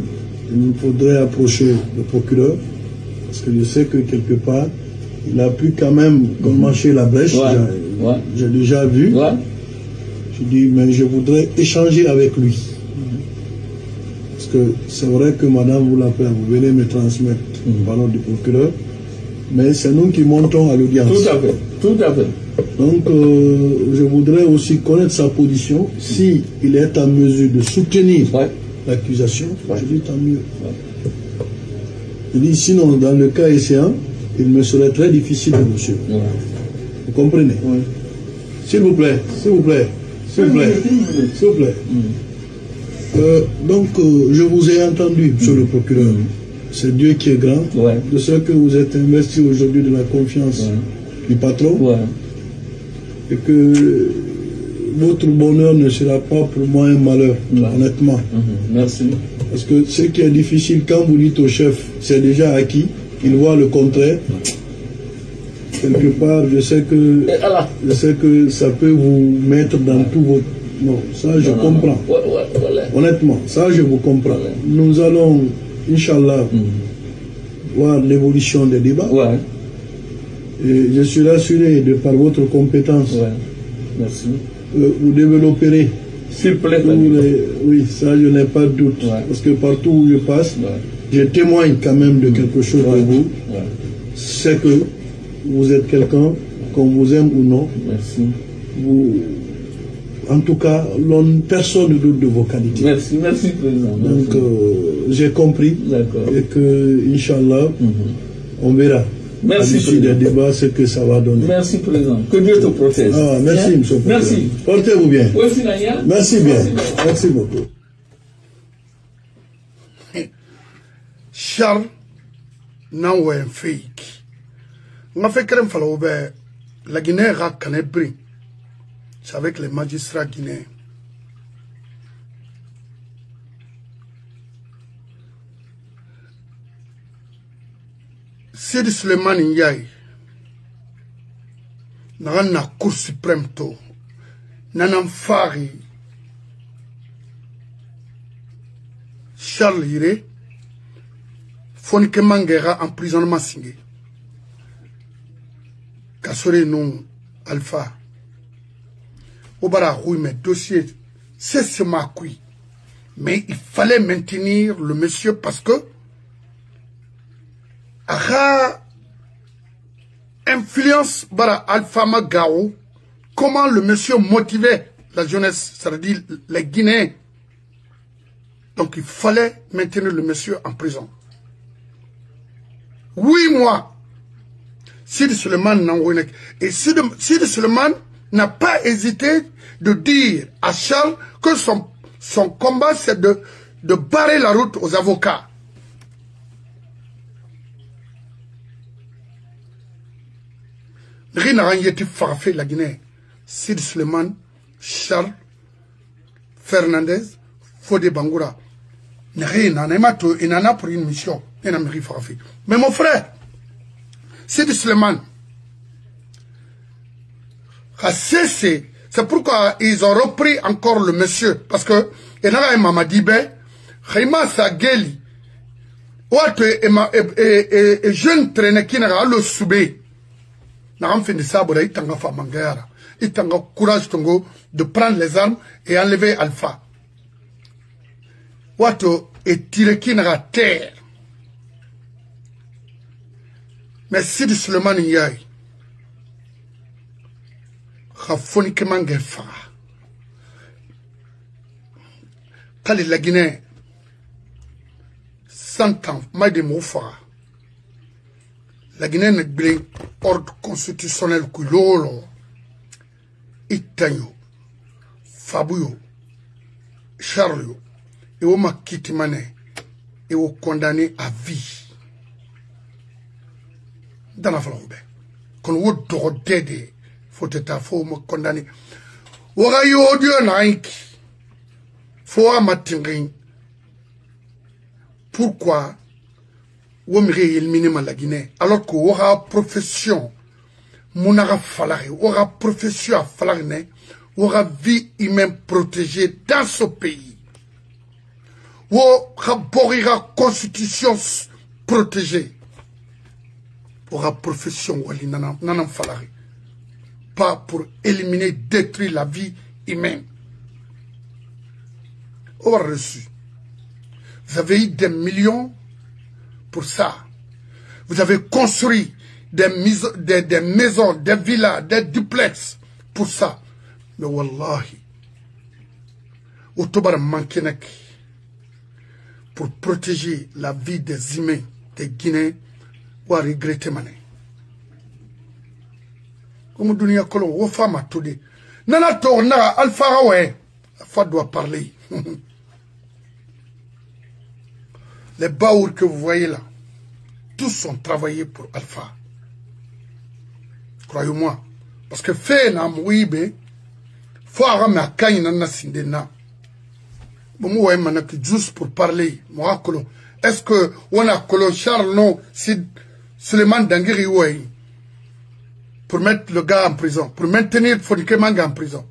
il faudrait approcher le procureur, parce que je sais que quelque part, il a pu quand même marcher la brèche. J'ai déjà vu. Je dis, mais je voudrais échanger avec lui. Parce que c'est vrai que madame vous l'appelle, vous venez me transmettre le ballon du procureur, mais c'est nous qui montons à l'audience. Tout à fait. Donc, je voudrais aussi connaître sa position. Si il est en mesure de soutenir l'accusation, je dis tant mieux. Je dis, sinon, dans le cas échéant, il me serait très difficile de vous suivre. Vous comprenez? S'il vous plaît. Donc, je vous ai entendu, monsieur le procureur. C'est Dieu qui est grand. De ce que vous êtes investi aujourd'hui de la confiance du patron. Et que votre bonheur ne sera pas pour moi un malheur, honnêtement. Merci. Parce que ce qui est difficile, quand vous dites au chef, c'est déjà acquis, il voit le contraire. Quelque part, je sais que ça peut vous mettre dans tout votre... Non, ça je comprends. Honnêtement, ça je vous comprends. Nous allons, Inch'Allah, voir l'évolution des débats. Et je suis rassuré de par votre compétence. Merci. Vous développerez. S'il vous plaît. Oui, ça je n'ai pas de doute. Parce que partout où je passe, je témoigne quand même de quelque chose de vous. C'est que vous êtes quelqu'un, qu'on vous aime ou non. Merci. En tout cas, personne ne doute de vos qualités. Merci, président. Donc, j'ai compris. D'accord. Et que, Inch'Allah, on verra. Merci, l'issue des débats ce que ça va donner. Merci, Président. Que Dieu te protège. Ah, merci, M. Président. Merci. Portez-vous bien. Merci bien. Merci beaucoup. Charles Nanwen fake. On a fait qu'elle me la Guinée a canébri. C'est avec les magistrats guinéens. Sidi Suleiman Ndiaye n'a na Cour suprême to nanam fari Charles Hiré Fonike Mangera emprisonnement signé Kassore non Alpha Obara oui mais dossier c'est ce macoui mais il fallait maintenir le monsieur parce que influence bara Alpha Magao, comment le monsieur motivait la jeunesse, c'est-à-dire les Guinéens. Donc il fallait maintenir le monsieur en prison. 8 mois. Sidi Suleiman Nangonek. Et Sidi Suleiman n'a pas hésité de dire à Charles que son combat c'est de barrer la route aux avocats. Rien n'a été farfé la Guinée. Sid Suleiman, Charles, Fernandez, Fodé Bangoura. Rien n'en a pour une mission. Il n'a pas farfé. Mais mon frère, Sid Suleiman, c'est pourquoi ils ont repris encore le monsieur. Parce que, il y a un Mamadibe, Khayma Sageli, et jeune traîné qui n'a le soubé. N'a fait de ça, il t'a fait mangara. Il t'a courage de prendre les armes et enlever Alpha. Wato est tiré qui n'a terre. Mais si de Suleiman Ndiaye, Khafoni Kemange Fara, Kali la Guinée, 100 ans, Maïde Moufara. La Guinée n'est pas ordre constitutionnel que l'olo, Itayo, Fabio, Charles, et on m'a quitté mané, et on condamné à vie. Dans la flambe. Quand on doit d'aider, faut être faut me condamner. On a eu audio naïki, faut à matingin. Pourquoi? La Guinée, alors que aura profession, mounara falare, aura profession à falare, aura vie humaine protégée dans ce pays, aura constitution protégée, aura profession wali nanam falare, pas pour éliminer, détruire la vie humaine. Aura reçu. Vous avez eu des millions pour ça. Vous avez construit des maisons, des villas, des duplex pour ça. Mais wallahi, Otobar Mankenek, pour protéger la vie des humains, des Guinéens, ou à regretter mané. Comme dunia kolo, ou femme a tout dit. Nana tourna, Alpha Rawe, Alpha doit parler. Les baours que vous voyez là, tous ont travaillé pour Alpha. Croyez-moi. Parce que fait na mouibe, faut arramer à Kain na sindena. Bon, moi, juste pour parler, moi, est-ce que on a colon Charles non, si Suleiman Dangiri ouai, pour mettre le gars en prison, pour maintenir Fonike Manga en prison.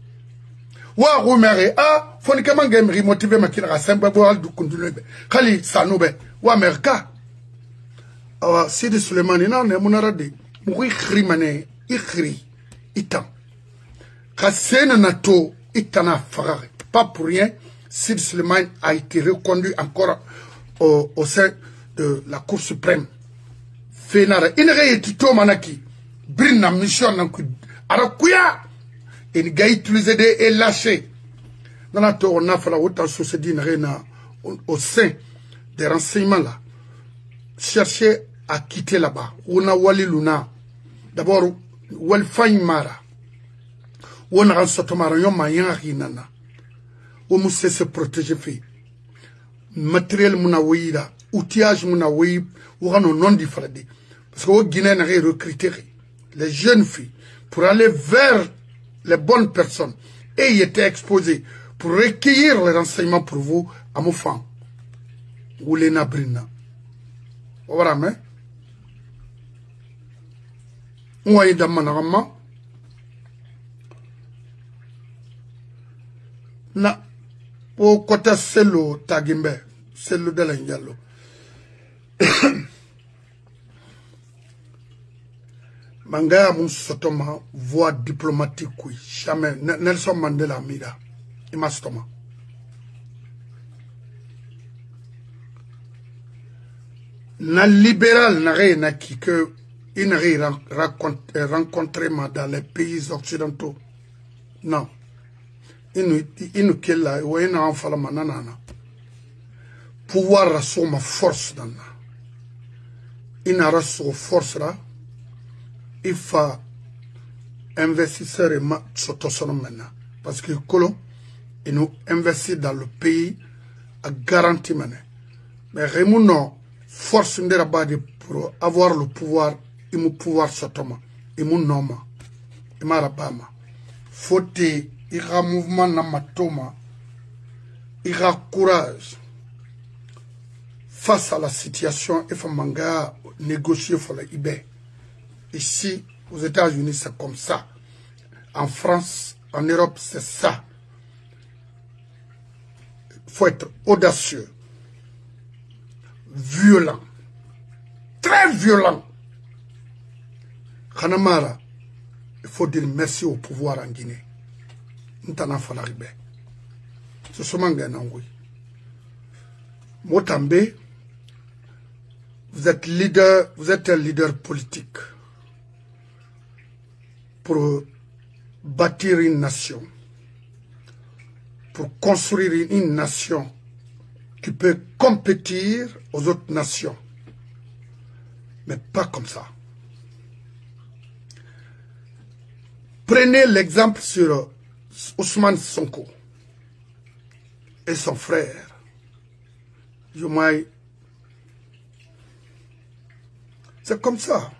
Wa rumere a Fonike Manga me motivé makina rasemba bo al du kundulebe. Khali sanoube wa merka. Awa Sidi Suleiman ina ne munarade. Mu ikhri mané ikhri itam. Khasena nato itana farare. Pas pour rien, Sidi Suleiman a été reconduit encore au sein de la Cour suprême. Fenara inere etito manaki. Brina mission nanku arakuya. Et les gars utilisés et lâchés. Dans la tour, on a fait la haute société au sein des renseignements là. Chercher a quitté là-bas. On a Wali Luna. D'abord, Walfany Mara. On a Sotomara, yon ma yon rinana. On mousse se protéger fait. Matériel mouna ouïda, outillage mouna ouïd, ou rano non diffradé. Parce que au Guinée n'a rien recruté. Les jeunes filles, pour aller vers les bonnes personnes, et ils étaient exposés pour recueillir les renseignements pour vous, à mon fan. Ou les nabrina. Voilà, mais. On a eu d'amanarama. Na. Au côté selo tagimbe. Selo de l'Indialo. Mangaya mon sotoma voix diplomatique oui jamais Nelson Mandela mira imastoma na libéral n'a rien qui que il n'a rien rencontré dans les pays occidentaux non inu kella ou ina en fala manana pouvoir rassure ma force dans ina rassure force là il faut investisseurs et s'autosono maintenant. Parce que Kolo, il nous investit dans le pays à garantie maintenant. Mais Rémouno force de rabat pour avoir le pouvoir, il m'a pouvoir s'attoma, il m'a nommé, il m'a rabama. Faut il y a mouvement dans ma toma, il y a courage face à la situation, il faut manga négocier pour la IB. Ici, aux États-Unis, c'est comme ça. En France, en Europe, c'est ça. Il faut être audacieux, violent, très violent. Khanamara, il faut dire merci au pouvoir en Guinée. Ntana Falaribé. C'est ce manga Nangoui. Motambe, vous êtes leader, vous êtes un leader politique. Pour bâtir une nation, pour construire une nation qui peut compétir aux autres nations, mais pas comme ça. Prenez l'exemple sur Ousmane Sonko et son frère, Diomaye. C'est comme ça.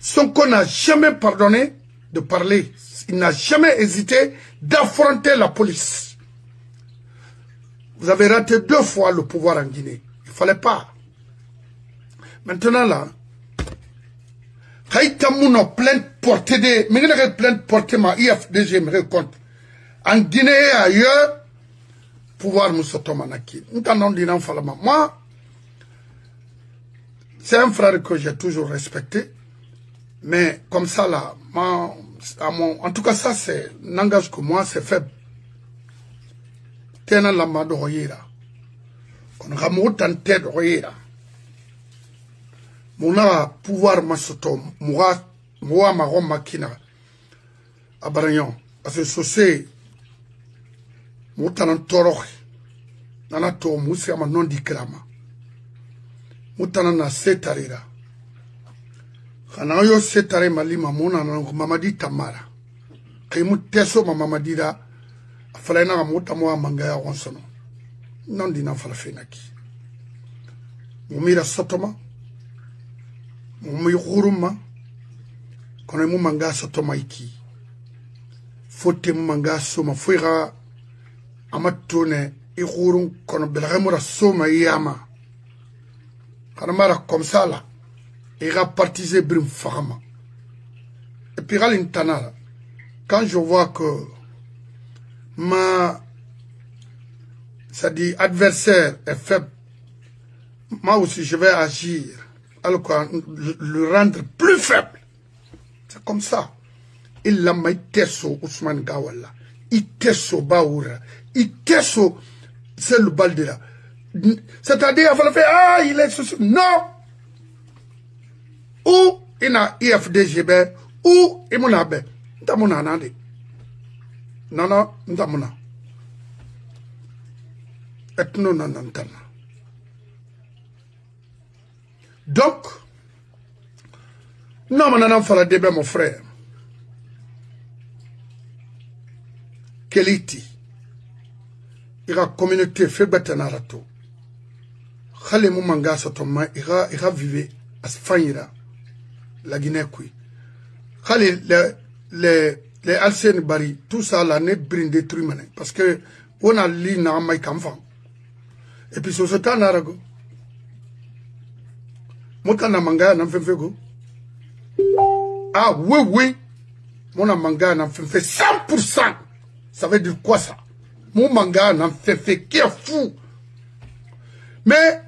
Sonko n'a jamais pardonné de parler. Il n'a jamais hésité d'affronter la police. Vous avez raté 2 fois le pouvoir en Guinée. Il ne fallait pas. Maintenant là, Haïtamouno plainte portée de... Mais il y a plainte portée ma IFDG me raconte. En Guinée et ailleurs, pouvoir Moussotomanaki. Moi, c'est un frère que j'ai toujours respecté. Mais comme ça là, en tout cas ça c'est n'engage que moi, c'est faible. Tena la mado hoyera. Kon ramo tante hoyera. Mona pouvoir masoto, moi ma rom makina. Abaranyon. Parce que c'est mutanan torox. Nana to musi ama non di krama. Mutanan na setarira. Quand yo setare malima mona na mamadi tamara kaimu teso mamadi da afala na mota mo mangaya wonsono non dina fala fenaki mumira sotoma mumi khuruma kono mu manga sotoma iki fote mu manga soma fuira amatone i khurun kono belgamura soma yama kana mara comme ça là. Il a partisé Brim Fahama. Et puis, quand je vois que ma adversaire est faible, moi aussi je vais agir, alors le rendre plus faible. C'est comme ça. Il l'a mis tesso Ousmane Gawala. Il tesso Baoura. Il tesso c'est le Baldera. C'est-à-dire, il fallait faire, ah, il est ceci. Non! Ou il a IFDGB, ou il m'a be. N'tamuna nande. Non, n'tamuna. Et non, n'antana. Donc, non, maintenant, il débat, mon frère. Keliti. Il y a communauté fait batanarato. Khale mumanga sotoma ira vivre à Sfagnira, la Guinée qui. Khale les Alcènes Bari, tout ça l'année brindé trumane. Parce que on a li na mai kamfan. Et puis sur ce temps narago. Motana manga na fefego. Ah oui. Mon manga na fait 100%. Ça veut dire quoi ça? Mon manga na fait qui est fou. Mais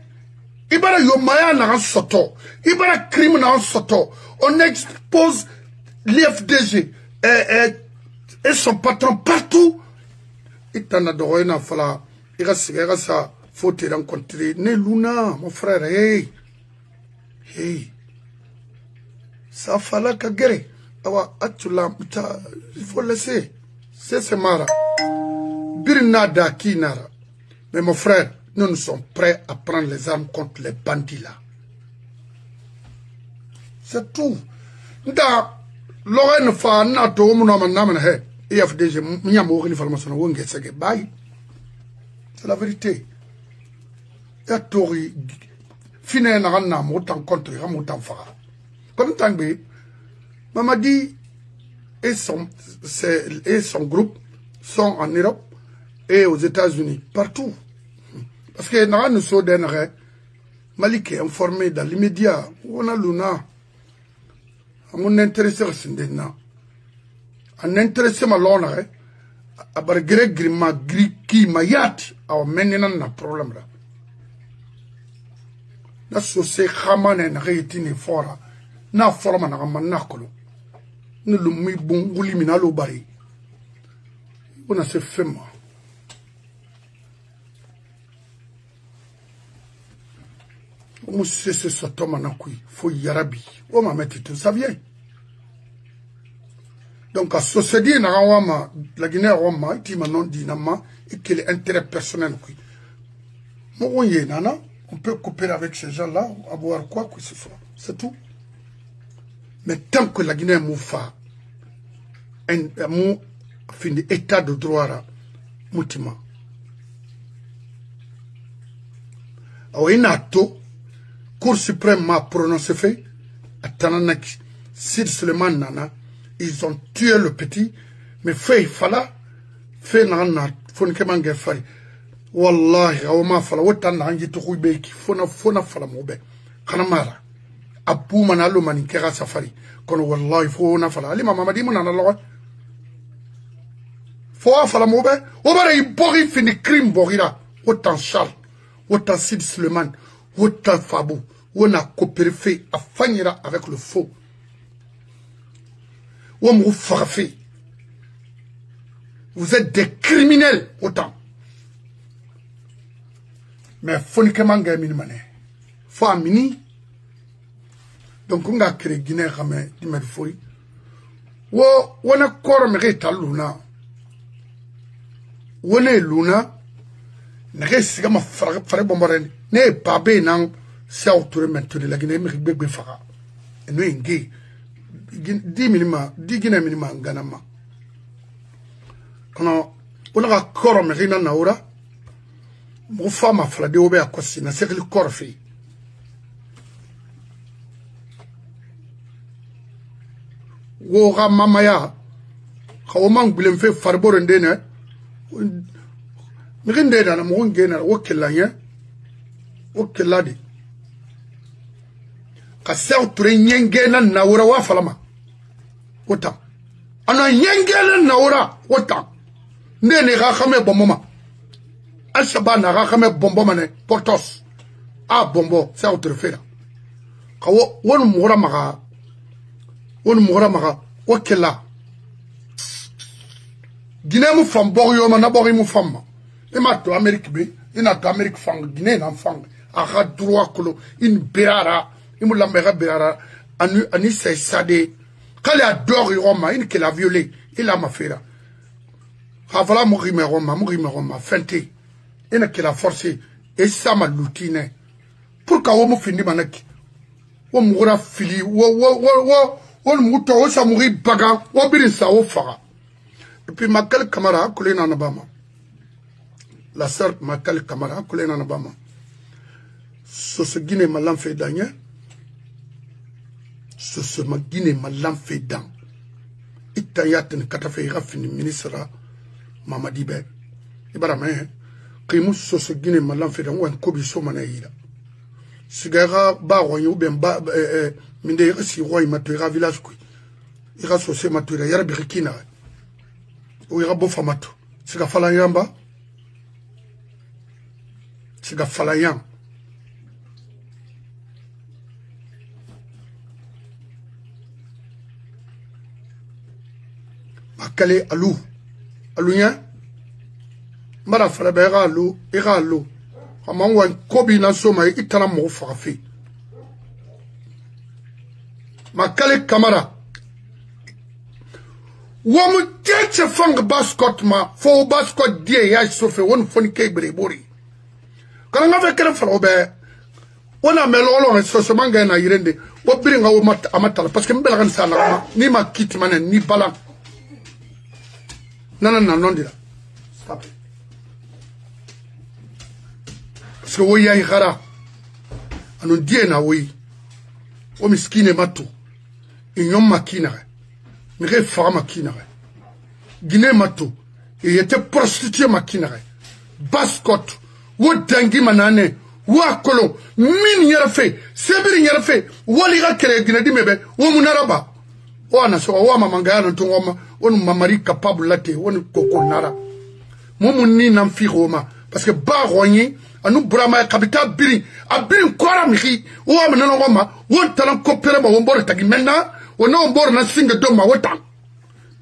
Ibara Yomaya na soto. Ibara crime na soto. On expose l'IFDG et son patron partout. Il t'en a donné un fala. Il a ça. Faut te rencontrer. Ne Luna, mon frère. Hey. Ça fala kagere. Awa atula il faut laisser. C'est mara. Birna daki nara. Mais mon frère, nous sommes prêts à prendre les armes contre les bandits là. C'est tout. Da Lorraine fa na to mu na man he. IFDG nyamo ni formation wonge sege bay. C'est la vérité. Ya tori fine na na mo tan contre mo tan fa. Comme tangbe Mamadi et son groupe sont en Europe et aux États-Unis, partout. Parce que nous sommes Malik est informé dans l'immédiat. On a Luna. On intéressé on intéressé ma lona. À Greg Grima Griki Mayat. À maintenant na problème là. Na société Hamane na rétine fora. Na forma na manakolo. Nous le mis bon goulimina lo bari. On a ce fait moi. On sait ce soto manakui. Faut yarabi. On m'a mis tout ça vient. Donc à société na wama la Guinée wama iti manon dinama et qu'il est intérêt personnel qui. Mon yé nana, on peut coopérer avec ces gens-là, avoir quoi que ce soit. C'est tout. Mais tant que la Guinée moufa, un état de droit, moutima. Alors, il y a tout, Cour suprême m'a prononcé fait, à Tananaki, Sid Suleiman Nana, ils ont tué le petit, mais fait, fala, fait nana, fonikeman gefari. Wallahi, awma fala, wotan nangi to huibeki, fona fala mobe, kanamara. Abu manalo manikera safari kono wallahi fo na fala ali mama madi mona na lo fo fala mobe o bare ibori fini crime borira autant Charles autant Sid Suleiman autant Fabou on a coopéré fait à fanyira avec le faux ou mo farfé vous êtes des criminels autant mais foni kemanga mini mané fo amini. Donc on a créé Guinée ramé di merfoi on a cormé ta luna on est luna ne siga ma fare bombarene ne pas nan sa autour maintenant la Guinée me bebe fara et nous ngi 10 minima 10 Guinée minima ganama kono on a cormé na naura mo fama fala de obe akosi na sekli korfi. Woga mamaya khawman gulem fe farboro ndene miginde dana mo ngena wokellanya wokelladi ka saw ture nyengena nawra wa falama wota ana nyengena nawra wota ndene ga khame bomoma alshabana ga khame bomboma ne portos a bombo saw ture fera kawo won mura maga on moura mara wakela Guinée mu fam borio ma na bori mu fam e ma to Amérique bi ina to Amérique fang Guinée na fang a ha droit kolo in berara imu la mera berara ani c'est sade kale adore Roma in que la violé il a ma fera ha voilà mo Roma fente ina que la forcer et ça ma lutine pour ka wo mu findi manaki wo mugura fili wo muto wo samuri baga wo birin sa wo faga. Et puis Makal Kamara collé dans Nabama. La sœur Makal Kamara collé dans Nabama. Ce Guinée m'a l'enfait d'agné. Ce ma Guinée m'a l'enfait d'an. Itayaten katafe rafini ministre Mamadi Be. Ibarame Kimus ce Guinée m'a l'enfait d'an ou un kobiso manaïra. Sigara ba royo ben ba minde si roy matura village kui. Ira sosé matura yara birikina. Ou ira bo famato. Siga falayamba. Siga falayam. Makale alou. Alounya. Mara falabera alou. Ira alou. Aman wan kobi na soma itala mo fafi. Makale Kamara. Wamu tete fang baskot ma fo baskot die ya sofe won foni ke brebori. Kana ngave kere frobe. Wona melolo so so manga na yirende. Wo biringa wo mat amatala parce que mbela kan sala ma ni ma kit manen ni bala. Non non dira. Stop. Parce que wo ya khara. Anu die na wo. O miskine matu. Inyom makina. Mire fara makinare. Guinée mato. Il était prostitué makinare. Baskot. Ou dangi manane. Ou akolo. Min yara fait. Sebiri yara fait. Walira kere Guinée di mebe. Ou munaraba. Ou anaso. Ou mamanga anto wama. Ou mamari capable late. Ou koko nara. Moumuni namfi roma. Parce que ba roigné. Anou brama kabita biri. A biri kwara miki. Ou amenano wama. Ou talan kopere ma wombore tagi mena. On a un bord na singa de ma wotan.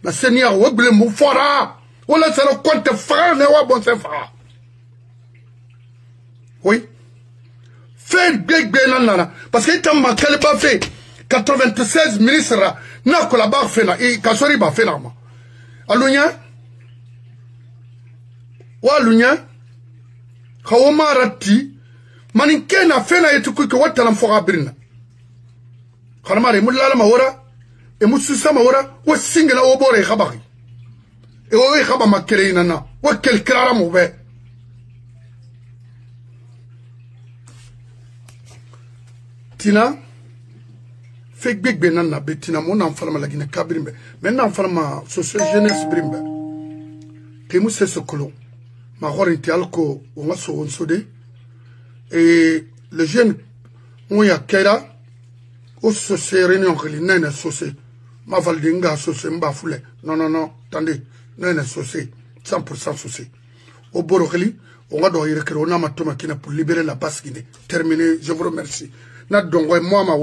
Na seigneur woble mou fora. On laisse le compte frère ne wa bon se fa. Oui. Fait big benana. Parce que tant ma kele ba fait 96 ministres na collabar fait na et kasori ba fait na ma. Alunya. Wa alunya. Kawoma rati. Maninke na fait na etuku ko watalam fora birina. Kharamare mulala ma wora. Et Moussoussa Maora, ou single au bord et Rabari. Et où est Rabama Kerenana, ou quel clara mauvais. Tina, fait big benana, betina, mon enfant la Guinée Cabrimbe, maintenant enfant sur ce jeunesse brimbe. Témousse ce colon, ma rorinti alco, ou ma so sodé. Et le jeune, on y a Kera, ou ce c'est réunion que les nains associés. Ma valdinga associé mba foulé. Non, attendez. Non, associé. 100% associé. Au Borokeli, on va doit y recréer, on a ma tomakina pour libérer la basse Guinée. Terminé, je vous remercie. N'a donc, moi, ma